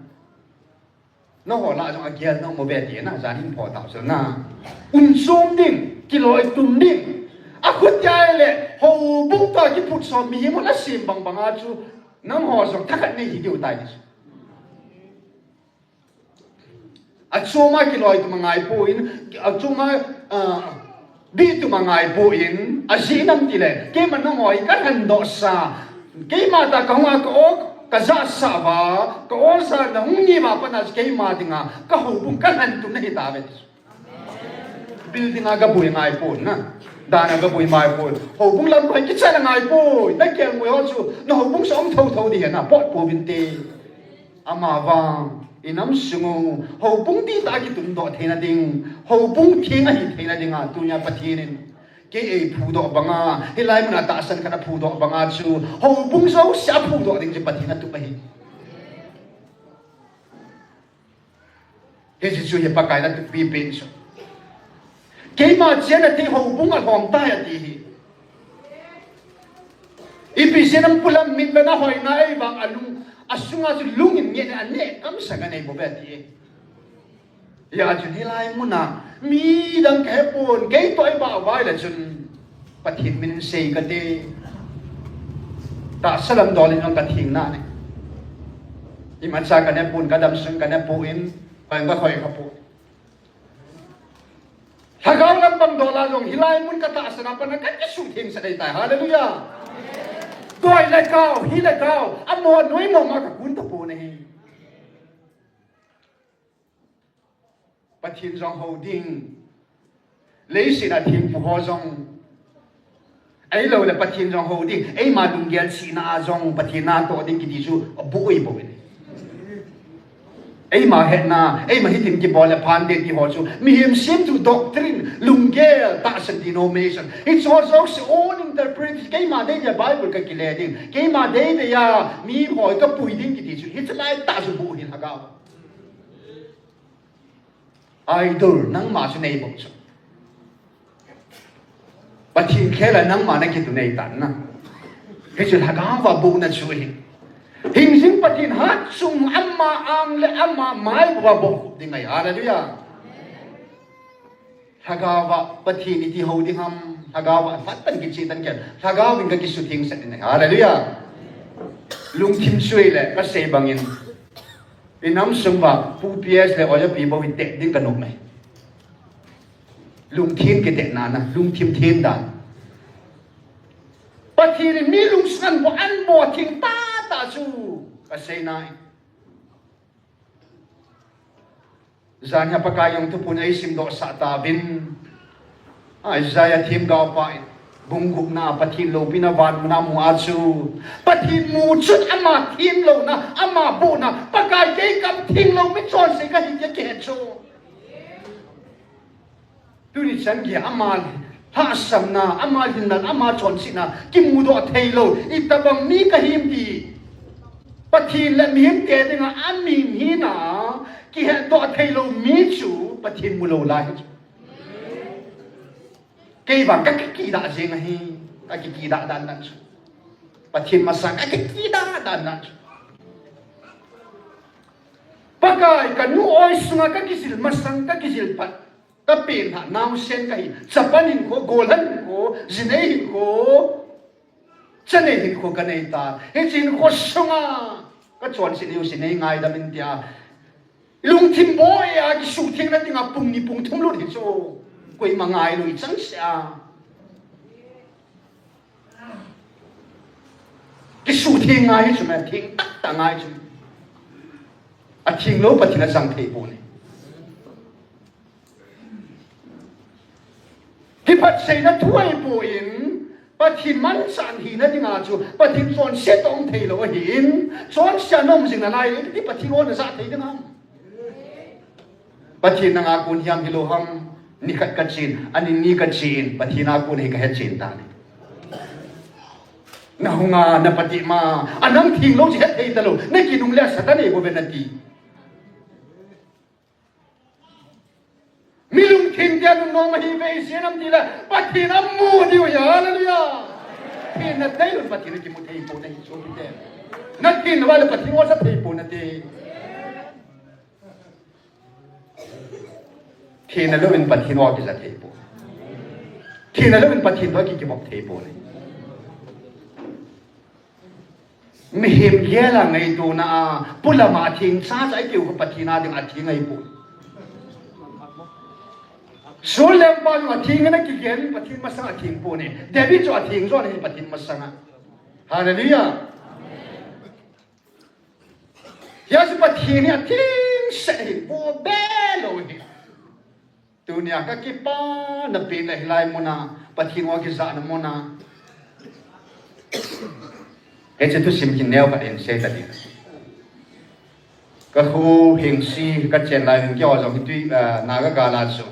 no ho la jong agial no mo be ti na za hin po ta so na un som ding kiloi tum ding akut ya le ho bung ta ki pu so mi mo na sim bang bang a chu Nam ho so takat ni hidiu tai dis. At suma kiloi tu mangai po in at suma bi tu mangai po in asinam tile ke man nam hoi kan hando sa ke ma ta ka nga ko ka za sa ba ko sa na hungi ma pa na ke ma dinga ka ho bung kan han tu na hita ve building aga po ngai po na Dana ga bui mai po ho bung lam ko ki cha ngai po na kyang mo ho chu no ho bung som thau thau di na pot po bin te ama wang inam sungu ho bung ti ta ki tum do thena ding ho bung thing a hi thena ding a tu nya pathinin ke e phu do banga hilai mun ata san kana phu do banga chu ho bung so sha phu do ding je pathina tu pahi Hezi chu hi pakai na tu pi pin so ke ma chen ati ho bung a hom ta ati hi ipi senam pulam min na hoi na ai bang alung asunga chu lungin nge na ne kam sanga nei bo beti ya chu ni lai mu na mi dang ke pon ke toi ba vai la chun pathin min sei ka te ta salam dolin ang kathing na ne iman sa ka ne pun ka dam sung ka ne puin pa nga khoi ka pu hagaw lam bang dola long hilai mun ka ta asana pa na ka su thing sa dai tai hallelujah Tôi lại cao, hi lại cao, anh mua nói mà cả cuốn tập bộ này. Bắt thiên dòng hậu đình, lấy sự là thiên phù hộ dòng. Ấy lâu là bắt thiên dòng hậu đình, ấy mà đúng ghiền xì na dòng, bắt thiên na tổ đình kỳ đi chú, bụi này. Ấy mà hẹn na, ấy mà hít tìm kì bò là phán đến đi họ chú, mi hiểm xem to doctrine, lung ghê, ta sân denomination. It's also its own interpretation. Cái mà đây là Bible cái kỳ lệ đình, cái mà đây là mi hỏi cái bụi đình kỳ đi chú, it's like ta chú bụi hình hả gạo. Idol nang mà chú này bổng chú. Bà thiên khế là nang mà nang kỳ tụ này tắn na. Cái chú hả gạo và bụi na chú hình. Hình sinh patin hát sung amma ang le amma mai wa bok ding ai hallelujah hagawa patin iti ho ding ham hagawa fatan ki chitan ken hagawa wing ki su thing sa din hallelujah lung thim sui le ka se bangin inam sung ba pu ps le oya pi bo wi te ding kanok mai lung thin ke te na na lung thim thin dan patin mi lung san bo an bo thing ta ta chu kasay na zanya pakayong tupun ay simdo sa tabin Isaiah tim gaw pa bungguk na patin lo pinavan mo na mo atsu patin mo chut ama tim lo na ama bo na pagkay kam tim lo mi chon se ka hindi ketso tuni chan gi ama hasam na ama hinan ama chon sina kimudo thailo itabang mi kahim di Pathin là miếng tiền thì là ăn mì hí nà Ki hẹn tọa thầy lâu mí chú Pathin mù lâu lại Cây bằng các cái kỳ đạ dễ ngà hì Các cái kỳ đạ đàn đàn chú Pathin mà sang các cái kỳ đạ đàn đàn chú Bagay ka nu oi sunga các cái zil mà sang các cái zil pat Các bên hạ nào sen cái Sapanin ko, golan ko, zinehin ko Chân này hình của cái này ta, hình chính của sông à, cái chuyện xin yêu xin ngay đã mình tia, lung tim bôi à, cái sụt thiên là tiếng à bùng ni bùng thung lụt hết rồi, quay mà ngay rồi chẳng sao, cái sụt thiên ngay hết rồi mà thiên tắc ta ngay rồi, à thiên lỗ bắt thiên là sang thế bồn này, cái phát sinh là thuê bồn Pathin man san hi na dinga chu pathin chon se tong thei lo hin chon sia nom jing na lai ti pathin on za thei dinga pathin nga kun hiam hi lo ham ni khat ka chin ani ni ka chin pathin a kun hi ka he chin ta ni na hunga na pati ma anang thing lo je thei ta lo ne ki nung le sa ta ne go benati Milung tindian nung mahi ve sianam tila patina mu diu ya hallelujah. Tin na tayo patina ki mo tayo po na hiso kite. Natin wala patina wala tayo po na te. Tin na lumin patina wala sa tayo po. Tin na lumin patina wala ki mo tayo po na. Mihim gela ngay do na pula maating sa ay kiyo patina ding ating ngay po. So lem pa yung ating na kikiyari patin masang ating po ni. David so ating so ano patin masang. Hallelujah. Yes patin ni ating sa po belo ni. Tunya kakipa na pinahilay mo na patin mo kizaan mo na. Ito to simkin neo ka din sa tadi. Kahu hingsi katchen lai ng kyo so kitui naga galatso.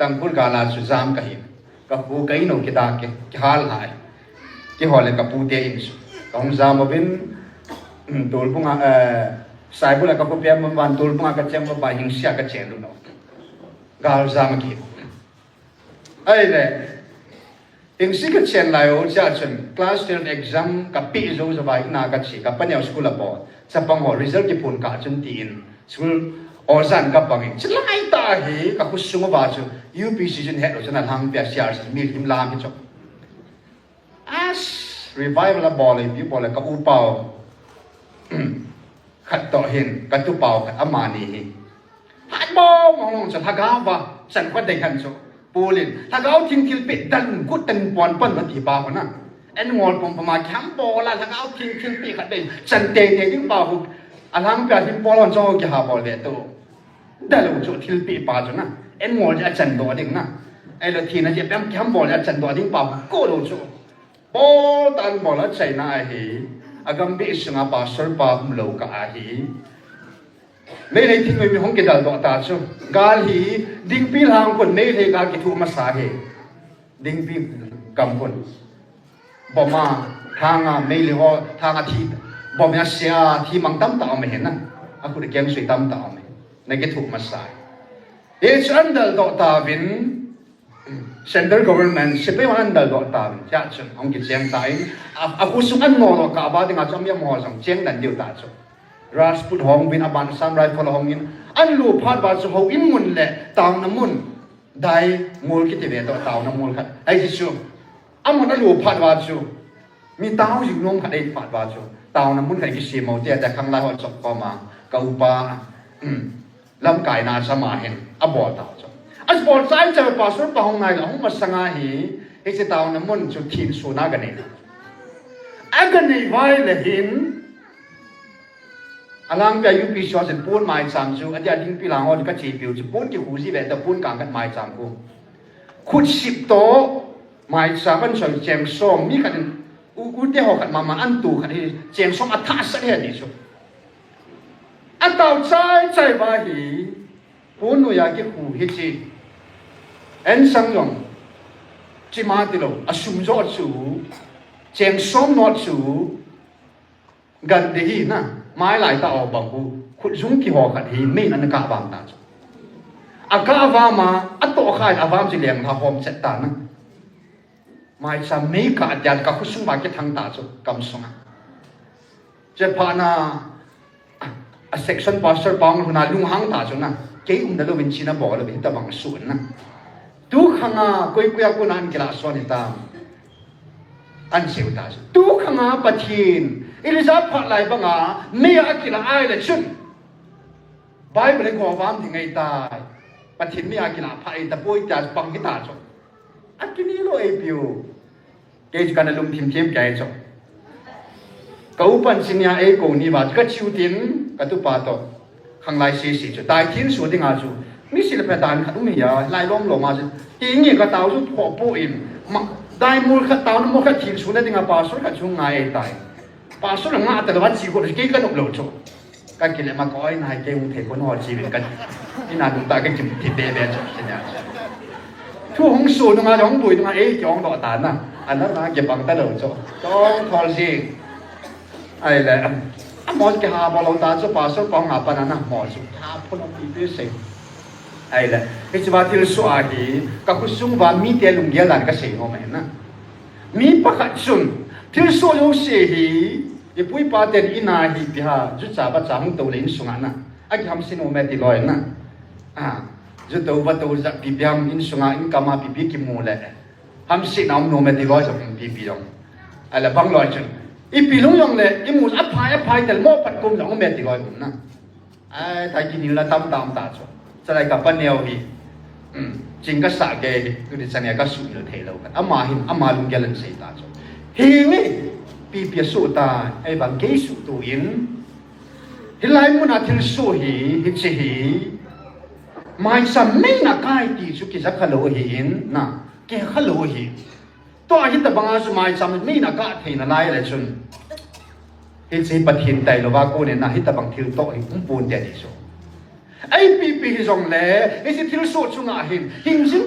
Tangkul gala suzam kahim kahu kaino kita ke hal hai ke hole ka pute insu kahum zam bin dol bunga sai bula ka kopya man tul mga ka chem ba hing sia ka chen lu no gal zam ki ai le hing si ka chen lai o cha chen class 10 exam ka pi zo za bai na ka chi ka panyaw school abo sa pang ho result ki pun ka chen tin school or san ka pang chi lai ta hi ka ku sungo ba chu UPC chen head lo chen hang pya sia mi kim lam ki chok as revival ball bi ball ka u paoขัดต่อเห็นกันตุเป่าขัดอามานีฮัดบองมองจะทักาวะฉันก็ได้กันโซปูลินทักาวทิ้งทิลเป็ดดันกุตันปอนปั้นมาที่ป่าวนะเอ็นงอลปมประมาแคมป์บอลละทักาวทิ้งทิลเป็ดขัดได้ฉันเตะทิ้งป่าวอันหลังเปียทิ้งบอลวันโจ้กี่หาบอลเวตัวได้ลูกโจทิลเป็ดป่าวจ้ะนะเอ็นงอลจะฉันตัวดิ้งนะไอ้ละทีนั้นจะเป็นแคมป์บอลจะฉันตัวดิ้งป่าวก็ลูกโจบอลตันบอลละใจน่าเหี้ยagam bi sunga pa sor pa mlo ka ahi me nei thing mi hong ke dal do ta chu gal hi ding pi hang kon nei le ga ki thu ma sa he ding pi kam kon bo ma thanga me le ho thanga thi bo ma sia thi mang tam ta me hen na aku de kem sui tam ta me nei ke thu ma sa e chan dal do ta vin Central government sepe wan dal do ta cha chen ong ki cheng tai aku sung an no ka ba ding a chom ya mo sang cheng dan diu ta chu ras put hong bin aban sam rai phol hong in an lu phat ba chu ho in mun le taw na mun dai mul ki te ve to taw na mul khat ai ji chu amon na lu phat ba chu mi taw jing nom khat ai phat ba chu taw na mun kai ki si mo te ta khang lai ho chok ko ma ka upa lam kai na sama hen abo ta chu as bol sai cha pa sur pa hong nai la hong ma sanga hi e se taw na mun chu thin su na ga nei agani vai le hin alang ka UP shot sen pun mai sam chu adia ding pi lang on ka chi piu chu pun ki hu si ve ta pun kang kan mai sam ku khut sip to mai sam an choi cheng som mi kan u te ho kan ma an tu kan hi cheng som atha sa he ni chu ataw chai ba hi pun no ya ki hu hi chi en sang yong chi ma ti lo asum zo chu cheng som no chu gan de hi na mai lai ta o bang ku khut zum ki ho khat hi me nan ka bang ta chu aka wa ma ato khai avam ji leng ha hom chet ta na mai sa me ka jan ka khu sum ba ke thang ta chu kam sunga je pha na a section pastor pang na lung hang ta chu na ke da lo win chi na bo lo bin ta bang su na tu khanga koi kuya ku nan kila so ni ta an siu ta tu khanga pathin Eliza phat lai banga me akila ai le chun Bible ko wam thi ngai tai pathin me akila phai ta poi ta pang ki ta cho akini lo e piu ke kan lum thim thim kai cho kau pan sinya e ko ni ba ka chiu tin ka tu pa to khang lai si si cho dai tin su ding a chu mi si le pa dan khat mi ya lai lom lo ma chu ti ngi ka tau chu pho po in dai mul khat tau no mo khat thin su na ding a pa so ka chu ngai e tai pa so nga ta wa chi ko ki ka no lo chu ka ki le ma ko ai nai ke un the ko no chi bin ka ni na du ta ka chi ti be be chu sin ya thu hong su no nga dong bui no nga e jong do ta na an na na ke bang ta lo chu tong thol ji ai le a mo ke ha bo lo ta chu pa so pong nga pa na na mo chu ha pho no pi be se ai le ke chi ba til su a hi ka ku sung ba mi te lung ya lan ka se ho me na mi pa khat sun til su yo se hi e pui pa ten ina hi pi ha ju cha ba cha hung to le in sunga na a ki ham sin o me ti loi na ju to ba to za pi biam in sunga in kama pi pi ki mu le ham sin nam no me ti loi so pi pi yong ala bang loi chen i pi long yong le i mu a phai tel mo pat kum yong me ti loi na ai ta ki ni la tam tam ta cho cha lai ka pa neo hi jing ka sa ge tu ni chang ya ka su lo the lo ka ama hin ama lung ge lan sei ta cho hi ngi pi pi su ta ai bang ge su tu in hi lai mu na thil su hi hi chi hi mai sa me na kai ti su ki za khalo hi in na ke khalo hi to a hi ta banga su mai sa me na ka the na lai le chun hi chi pathin tai lo ba ko ne na hi ta bang thil to hi pun te ni so ai pi pi hi zong le ai si thil so chunga hin hing jing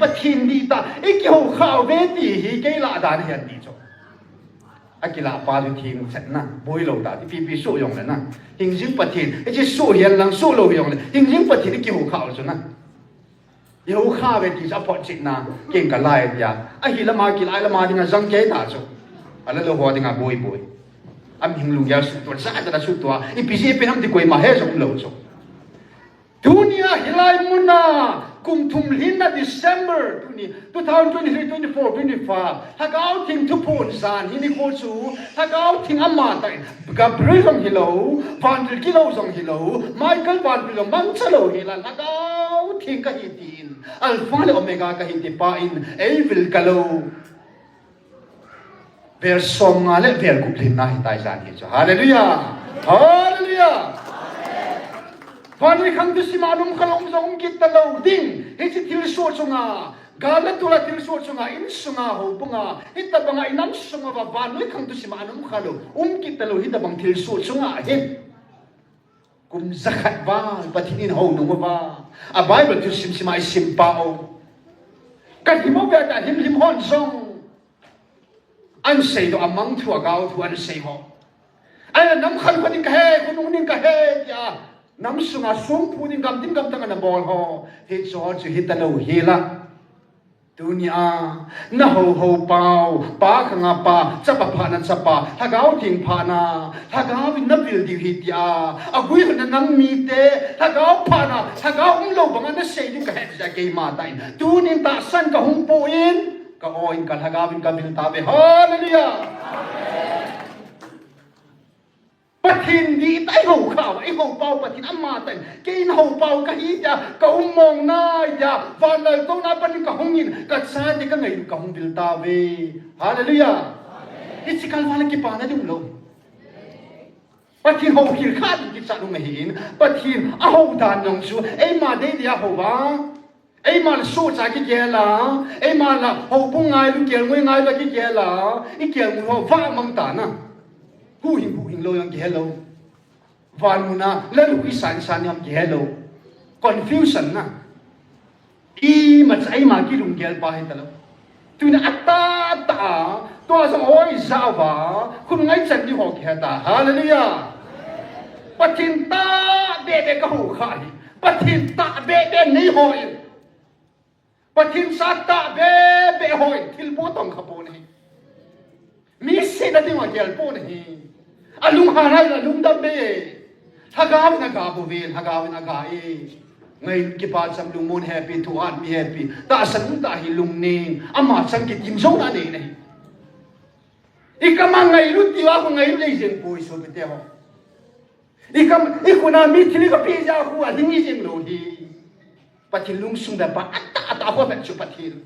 pathin di ta ai ki ho khaw ve ti hi ke la da ni han di cho akila pa lu thing set na boi lo da ti pi so yong le na hing jing pathin e ji so hian lang so lo yong le hing jing pathin ki ho kha so na yo kha ve ti sa pot chit na king ka lai ya a hi la ma ki lai la ma dinga jang ke ta so ala lo ho dinga boi am hing lu ya su to sa da su to i pi si pe nam ti koi ma he so lo so dunia hilai muna kum thum lin na December 2023 24 25 hagao thing thu phun san hini ko chu hagao thing amma tai Gabriel jong hilo van der kilo jong hilo Michael van der mang chalo hilan hagao thing ka hitin alpha le omega ka hiti pa in evil kalo ver songa le ver kuplin na hitai san hi cho hallelujah hallelujah Pani khang tu si manum khalong zong kit talo ding he chi til so chunga gala tula til so chunga in sunga ho bunga hita banga inam sunga ba ban le khang tu si manum khalo kit talo hita bang til so chunga he kum zakhat ba patinin ho no ba a bible tu sim simai simpao kan himo ba ta him hon zong an sei do amang thua gao thu an sei ho ai nam khal panin ka he kunung ning ka he ya nam sunga sung puning gam tim gam tanga na bol ho he cho chu hitalo hela dunia na ho pau pa khanga pa chapa pha na chapa hagao thing pha na hagao na bil di hitia agui na nang mi te hagao pha na hagao lo banga na sei ni ka he ja ke ma tai tunin ta san ka hung po in ka oin ka hagawin ka bil ta be hallelujah pathin di tai ho khao ai ho pau pathin amma tai kein ho pau ka hi ja ka mong na ja van lai to na panin ka hongin ka sa ni ka ngai ka hong bil ta ve hallelujah isikal wala ki pa na dum lo pathin ho hil kha ki sa lu ngai pathin a ho dan yong su ai ma de dia ho ba ai ma so cha ki ge la ai ma la ho bu ngai lu ge ngoi ngai la ki ge la I ge mu ho va mang ta na hu hing lo yang hello van muna la lu ki san yang hello confusion na I ma chai ma ki lung gel pa hin talo tu na atta ta to sa oi za wa kun ngai chan ni ho ki ta hallelujah pathin ta be ka hu kha ni pathin ta be ni hoi pathin sa ta be hoi thil po tong kha po ni mi se na ding wa gel po ni alung harai la lung dam be hagaw na ga bo vel hagaw na ga e ngai ki pa sam lung mon happy to an mi happy ta san ta hi lung ning ama sang ki tim zo na nei ikama ngai lu ti wa ko ngai le jen po so be te ho ikuna mi thili ka pi ja ku a ding ni jen lo hi pathin lung sung da pa ata ho ba chu pathin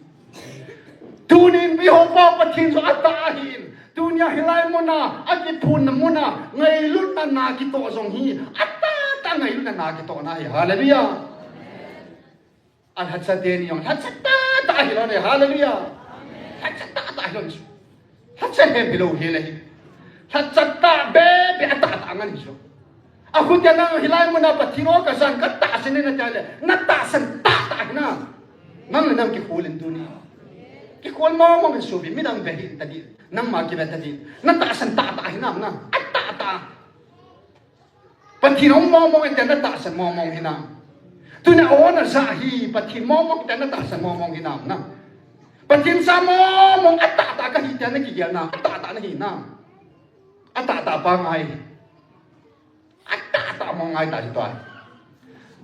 tunin bi ho pa pathin so ata hin dunia hilai mona ati phun mona ngai lut na ki to zong hi ata ta ngai lut na ki to na hi hallelujah al hatsa den yong hatsa ta hi lo ne hallelujah hatsa ta hi lo hatsa he bilo hi le hatsa ta be ata ngan so aku jana hilai mona pathino ka san ka ta sin na chale na ta san ta na nang nam ki khulin dunia ki khol mo so bi midang be hin ta di nam ma ki beta din na ta san ta hinam na ta pathin mo en na ta san mo hinam tu na ona za hi pathin mo en na ta san mo hinam na pathin sa mo ta ka hi na ki gel na ta na hi na ta pa ngai ta mo ngai ta ji to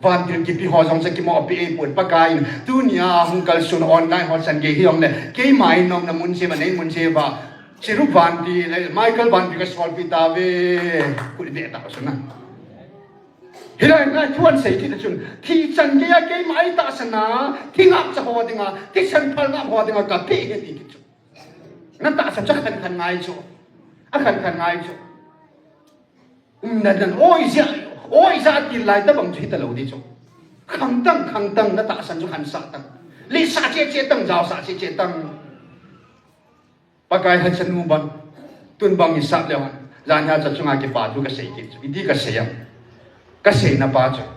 van tin ki pi ho jong se ki mo pi e pun pa kai dunia hung kal sun online hot san ge hiong ne ke mai nom na mun se ma nei mun se ba Siru Vanti, Michael Vanti ka sol pitave, kuli de ta suna. Hilai ngai chuan sei thi chun, thi chan ge ya ke mai ta sana, thi ngap cha ho dinga, thi chan phal ngap ho dinga ka pe he ti chu. Na ta san cha khan ngai chu. A khan ngai chu. Na dan oi za ti lai ta bang chi ta lo di chu. Khang tang na ta san chu khan sa tang. Li sa che tang jao sa che tang. Pakai hasan mubang tun bang isap lewan zan ha cha chunga ki pa tu ka sei ki idi ka seyam ka sei na pa cha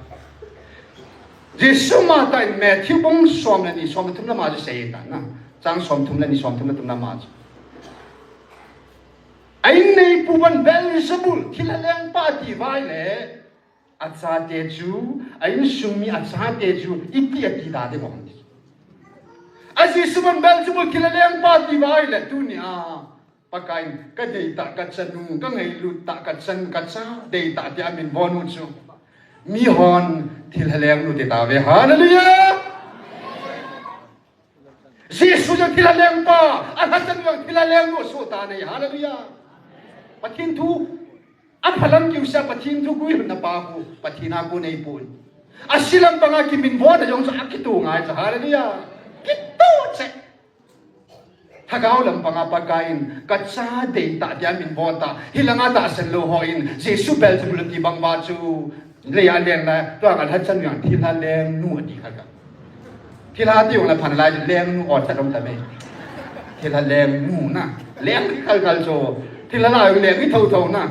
Jesu ma tai Matthew bong som na ni som tum na ma sei ta na chang som tum na ni som tum na tum na ma Ai nei puban Beelzebul thilaleng pa ti vai le acha te chu ai sumi acha te chu iti ati da de bom aji suban Beelzebul thilaleng pa ti vai le tu ni a pakain ka dei ta ka chanu ka ngai lu ta ka chan ka cha dei ta ti amin bonu chu mi hon thilaleng nu te ta ve hallelujah Jesus jo thilaleng pa ahasan jo thilaleng nu so ta nei hallelujah Pathin thu aphalam kiu sa pathin thu gui na pa ku pathina ku nei pun asilam banga ki min bo da jong sa akitu ngai sa hallelujah kitu che hagaw lam banga pagkain katsa de ta dia min bo ta hilanga ta san lo hoin jesu bel tu ti bang ba chu le ya leng na to ang hat chan yang thi la leng nu ati kha ka thi la ti yong la phan lai leng nu ot sa dom ta me thi la leng nu na leng khal khal cho thì là lại lẹ cái thầu thầu na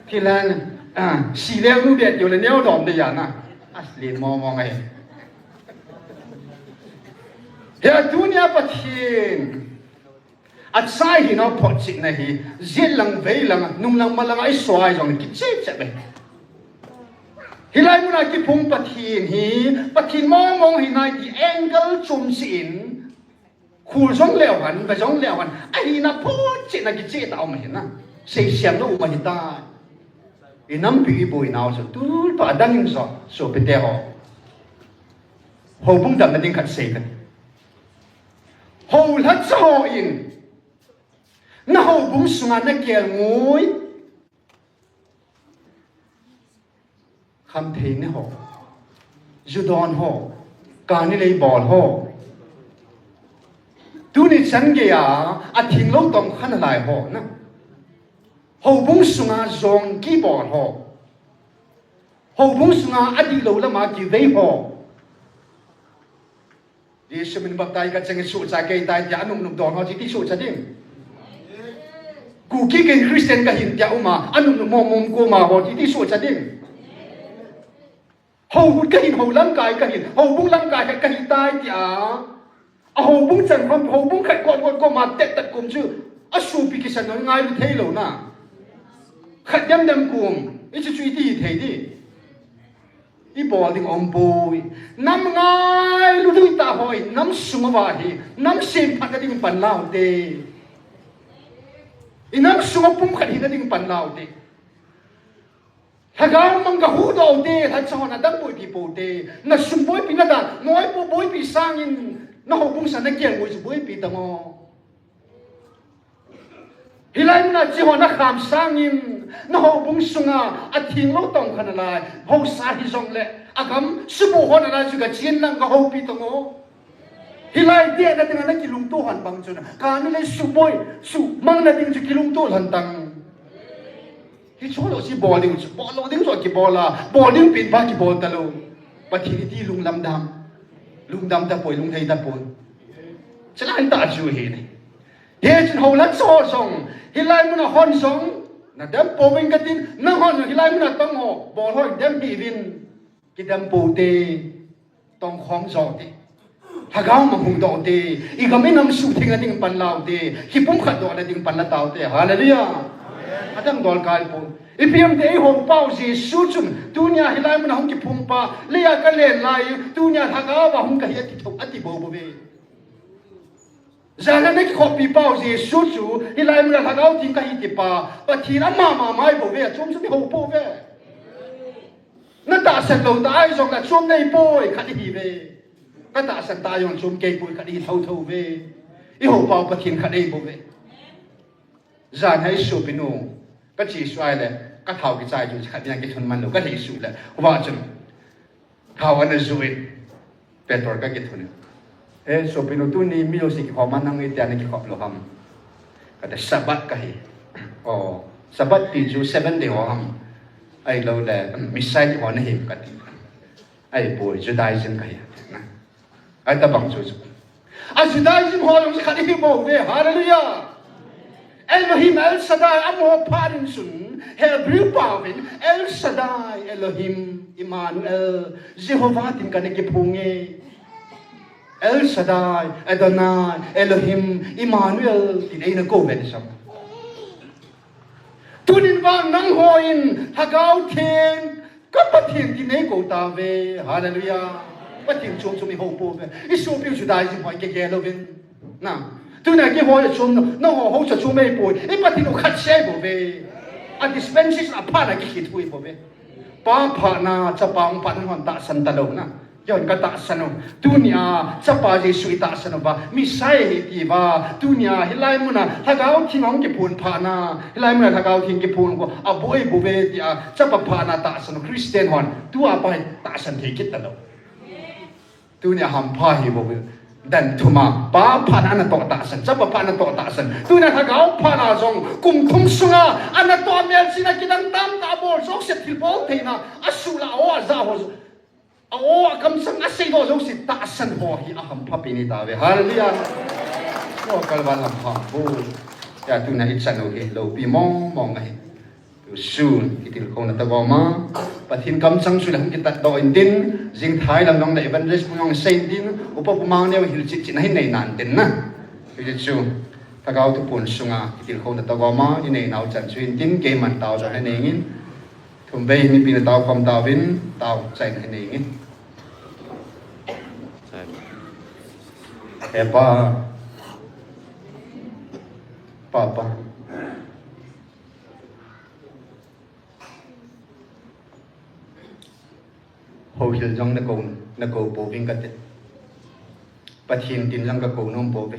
thì là xì lẹ nu biệt nhiều là neo đòn để giả na liền mò mò ngay hiện dunia bắt hiện sai thì nó phật sự này thì giết lăng vây lăng nung lăng mà lăng ấy xoay rồi cái chết chết này thì lại muốn nói cái phung bắt hiện mò mò thì này thì angle zoom in khu giống leo hẳn và giống leo hẳn ai na phô chuyện là cái chuyện tao mà hiện na xây xem nó mà hiện ta thì nắm bị bồi nào rồi tu tao đang rồi số bị teo hầu bung đầm là tiếng khát xây cái hầu lát sao in na hầu bung sung anh na kêu ngồi khăm thế này hầu Judan hầu cả này lấy ball hầu tu ni chan ge ya a thing lo tong khan lai ho na ho bung sunga zong ki bon ho bung sunga adi lo la ma ki vei ho Yesu min bap tai ka chang su cha ke tai ya num don ho chi ti su cha ding ku ki ke Christian ka hin ya uma anum mom ko ma ho chi ti su cha ding ho bu ka hin ho lang kai ka hin ho bung lang kai ka hin tai ti a hầu bung chẳng không hầu bung khách con mà tết tật cùng chứ su bị cái sản nói ngay được thấy lâu na khách nhâm nhâm cùng ít chút đi thấy đi đi bỏ đi ông bồi nắm ngay lúc thứ ta hỏi nắm sung vào đi nắm xem phát cái phần lao đi nắm sung bung khách cái phần lao đi Hagang mang gahu daw đi thật sao na đâm bồi bị bồi đi na sung bồi bị na da nói bồi bị sang in nó hậu bung sản nó kiện ngồi bối bị tao ngô hi lai na chỉ họ nó khám sang in nó hậu bung sunga thiên lâu tông khăn lại hậu sa hi rong lệ cắm sư bộ họ là juga chiến năng cái hậu bị tao ngô hi lai dia na tiếng nó kilung tu hàn bằng cho nó cả nó lấy su bôi su mang na tiếng kilung tu hàn tăng hi chỗ đó chỉ bỏ lâu tiếng rồi cái bỏ là bỏ tiếng pin ba cái bỏ ta lâu và thì đi lung lâm đam lung dam ta poi lung thei ta poi chalan ta chu hi ni he chin ho lat so song hilai mun hon song na dam po wing katin na hon hilai mun tong ho bol ho dam bi vin ki dam po te tong khom zo te hagaw ma hung do te I gamin nam su thing ading pan lao te hi pum khat do ading pan la taw te hallelujah adang dol kai po Ipiam te hong pau Jesu chum dunia hilai mun hong ki phumpa leya ka len lai dunia thaka wa hong ka hi ati thok ati bo bo be zana ne ki khopi pau Jesu chu hilai mun thaka ting ka hi ti pa thina ma mai bo be chum chu ho po be na ta san lo ta ai jong la chum nei poi kha hi be ka ta san ta yong chum ke poi kha hi thau be I ho pau pathin kha dei bo be zan hai su pinuก็ชี้ช่วยเลยก็เท่ากี่ใจอยู่ขัดยังกี่ทุนมันหรือก็ที่สุดเลยว่าจนเท่าอันนั้นสุดเป็นตัวก็กี่ทุนสุดเป็นตัวนี้มีโอกาสที่เขามันนั่งในเตียงกี่ขอบโลหะก็แต่สับัดก็เห็นสับัดปีจู7 day ว่าไอ้เราเลยมิสไซล์วันนี้ก็ที่ไอ้ป่วยจุดได้จึงก็เห็นนะไอ้ตาบังจูจุดได้จึงหัวลงขัดที่บอกเว้ยฮาเลลูยาElohim El Shaddai amo parin sun Hebrew pawin El Shaddai Elohim Emmanuel Jehovah tin kan ki punge El Shaddai Adonai Elohim Emmanuel tin ay na ko ben sam tunin wang nang hoin hagau thiên các pathin thì nei ko ta ve hallelujah pathin chung chung mi ho po ve isu piu chu dai jin hoi ke ke lo vin na tu na ke hoi chung no ho ho chu mei po e pathin o khat sai bo ve a dispensation a pa na ki hit hui po ve pa pha na cha pang pa na hon ta san ta lo na yon ka ta san no dunia cha pa jesu ta san ba mi sai hi ti ba dunia hilai mu na hagau thi ngong ki phun pha na hilai mu na hagau thi ki phun ko a boi bu ve ti a cha pa pha na ta san christian hon tu a pa ta san thi kit ta lo dunia ham pha hi bo dan thuma pa pha na to ta san cha pa pha na to ta san dunia hagau pha na jong kum thum sunga ana to mel sina kinang tam ta bol sok set thil bol theina asula o za ho oh, kam sang asay do so si taasan ho hi aham papini tawe. Hallelujah. No kalwan lam ha bo. Ya tu na itsan o ke lo pi mong ai. Tu soon itil ko na tagoma. Pathin kam sang sulang kita do indin jing thai lam nong na evangelist mong saint din upa pumang ne hil chit na hin nei nan din na. Itil su tagaw tu pun sunga itil ko na tagoma inei naw chan suin din ke man taw sa henengin. Tumbay ni pinataw kam tawin taw sa henengin. Epa, Papa, hồ hiệu trong nó cầu bố vinh cái tết, bắt hiện tin trong cái cầu nôm bố về,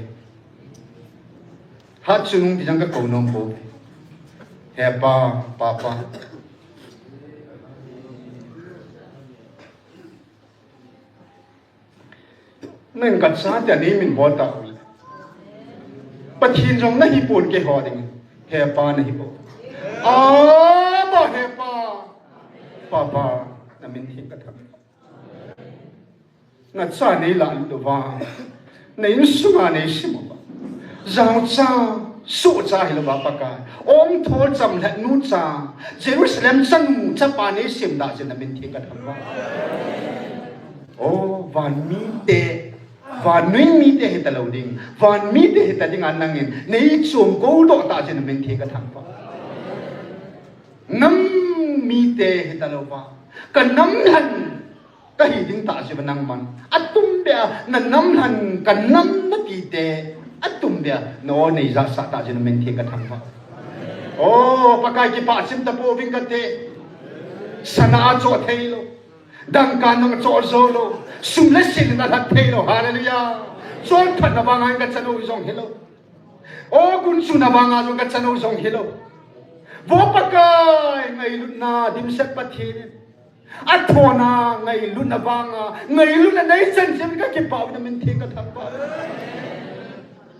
hát chung thì trong cái cầu nôm bố về, Epa, Papa. Nên cả xã thì anh mình bỏ tao, bắt hiện trong nó hiệp buồn cái họ đình, hepa nó hiệp buồn, bà hepa, papa, nó mình hiệp cái thằng, nó xã này là đồ vàng, này sung này sim mà, giang cha, số cha hay là bà cái, ông thổi chậm lại nút cha, Jerusalem sang cha pa này sim đã cho nó mình hiệp cái thằng oh, van mi te. Và nuôi mi te hita lâu ding, và mi te hita ding anh nangin, nei chum go do ta chen men thi ka thang pa. Nam mi te hita lâu pa, ka nam han ka hi ding ta se banang man. Atum bia na nam han ka nam na ti te, atum bia no nei za sa ta chen men thi ka thang pa. Oh, pakai ki pa sim ta po ving ka te. Sana cho thei lo. Dang kanong cho zolo. Sumlesin na lathelo hallelujah zon phat na bangai ka chano zong hello o kun su na banga zong ka chano zong hello vo pakai ngai lut na dim set pathin athona ngai lut na banga ngai lut na nei chen chen ka ke pau na min thi ka thap pa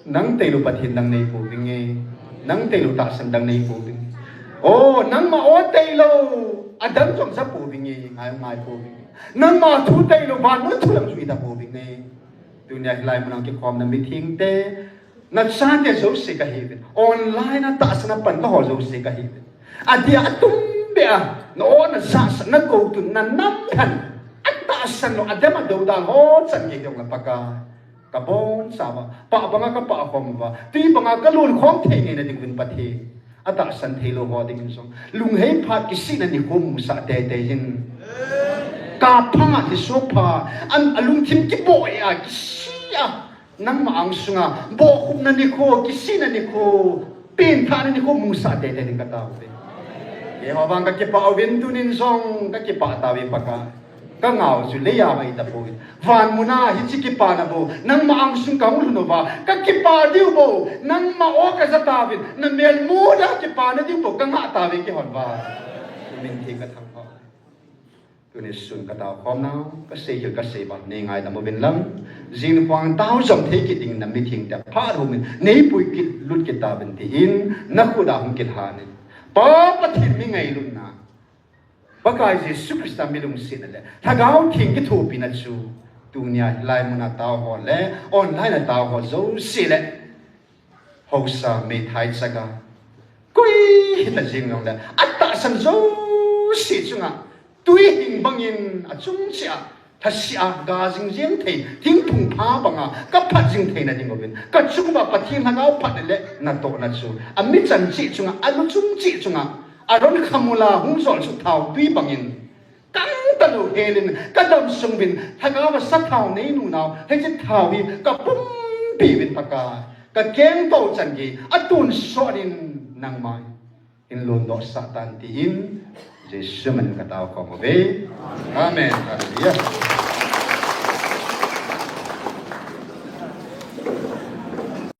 nang te lu pathin nang nei pu binge nang te lu ta san dang nei pu binge o nang ma o te lo adam jong sa pu binge ngai pu binge nang ma thu tay lo van nó thu làm gì ta bố bình này từ nhà lại một cái com là meeting te nó sáng để giấu sự cái gì online nó ta sẽ nó bận nó họ giấu sự cái gì à dia atum bia nó sa nó cầu tu nó nắm thành ta sẽ nó adam mà đầu đàn họ chẳng gì đâu là baka kabon sama pa banga ka pa khom wa ti banga ka lun khom the ne na ding vin pathi ata san thelo ho ding song lung hei phat ki sin ani khom sa te te jin ka phanga thì sopa an alung thim ki boy a ki sia nang ma ang sunga bo khum na ni kho ki sin na ni kho pin tha na ni kho musa te te ni ka ta ve e ho bang ka ki pa win tu nin song ka ki pa ta ve pa ka ngao su le ya mai ta po van muna hi chi ki pa na bo nang ma ang sung ka mu no ba ka ki pa diu bo nang ma o ka za ta vin na mel mu da ki pa na diu bo ka nga ta ve ki hon ba min thi ka thang tu ne sun ka ta khom nau ka sei hil ka sei ba ne ngai da mo bin lam jin huang tao jom the ki ding na mi thing ta pha ru min nei pui ki lut ki ta bin ti in na khu da hum ki ha ne pa pa thin mi ngai lut na ba kai jesu krista mi lung sin le tha gao thing ki thu pi na chu tu nya lai mu na ta ho le online na ta ho zo si le ho sa me thai sa ga kui na jing ngong da atta san zo si chunga tuy hình bangin a chung chia Tasia gazing jing thei ting thung pha banga ka phat jing thei na ding obin ka chungba pathim hangau phat le na to na chu ami chan chi chunga alu chung chi chunga aron khamula hungsol su thau pi bangin kang talu helin ka dam sungbin hangau sa thau nei nu naw he chi thau hi ka pum pi bin paka ka keng to chan gi atun sorin nang mai in lon do satan ti in Jesus man ka tao ko mo be amen hallelujah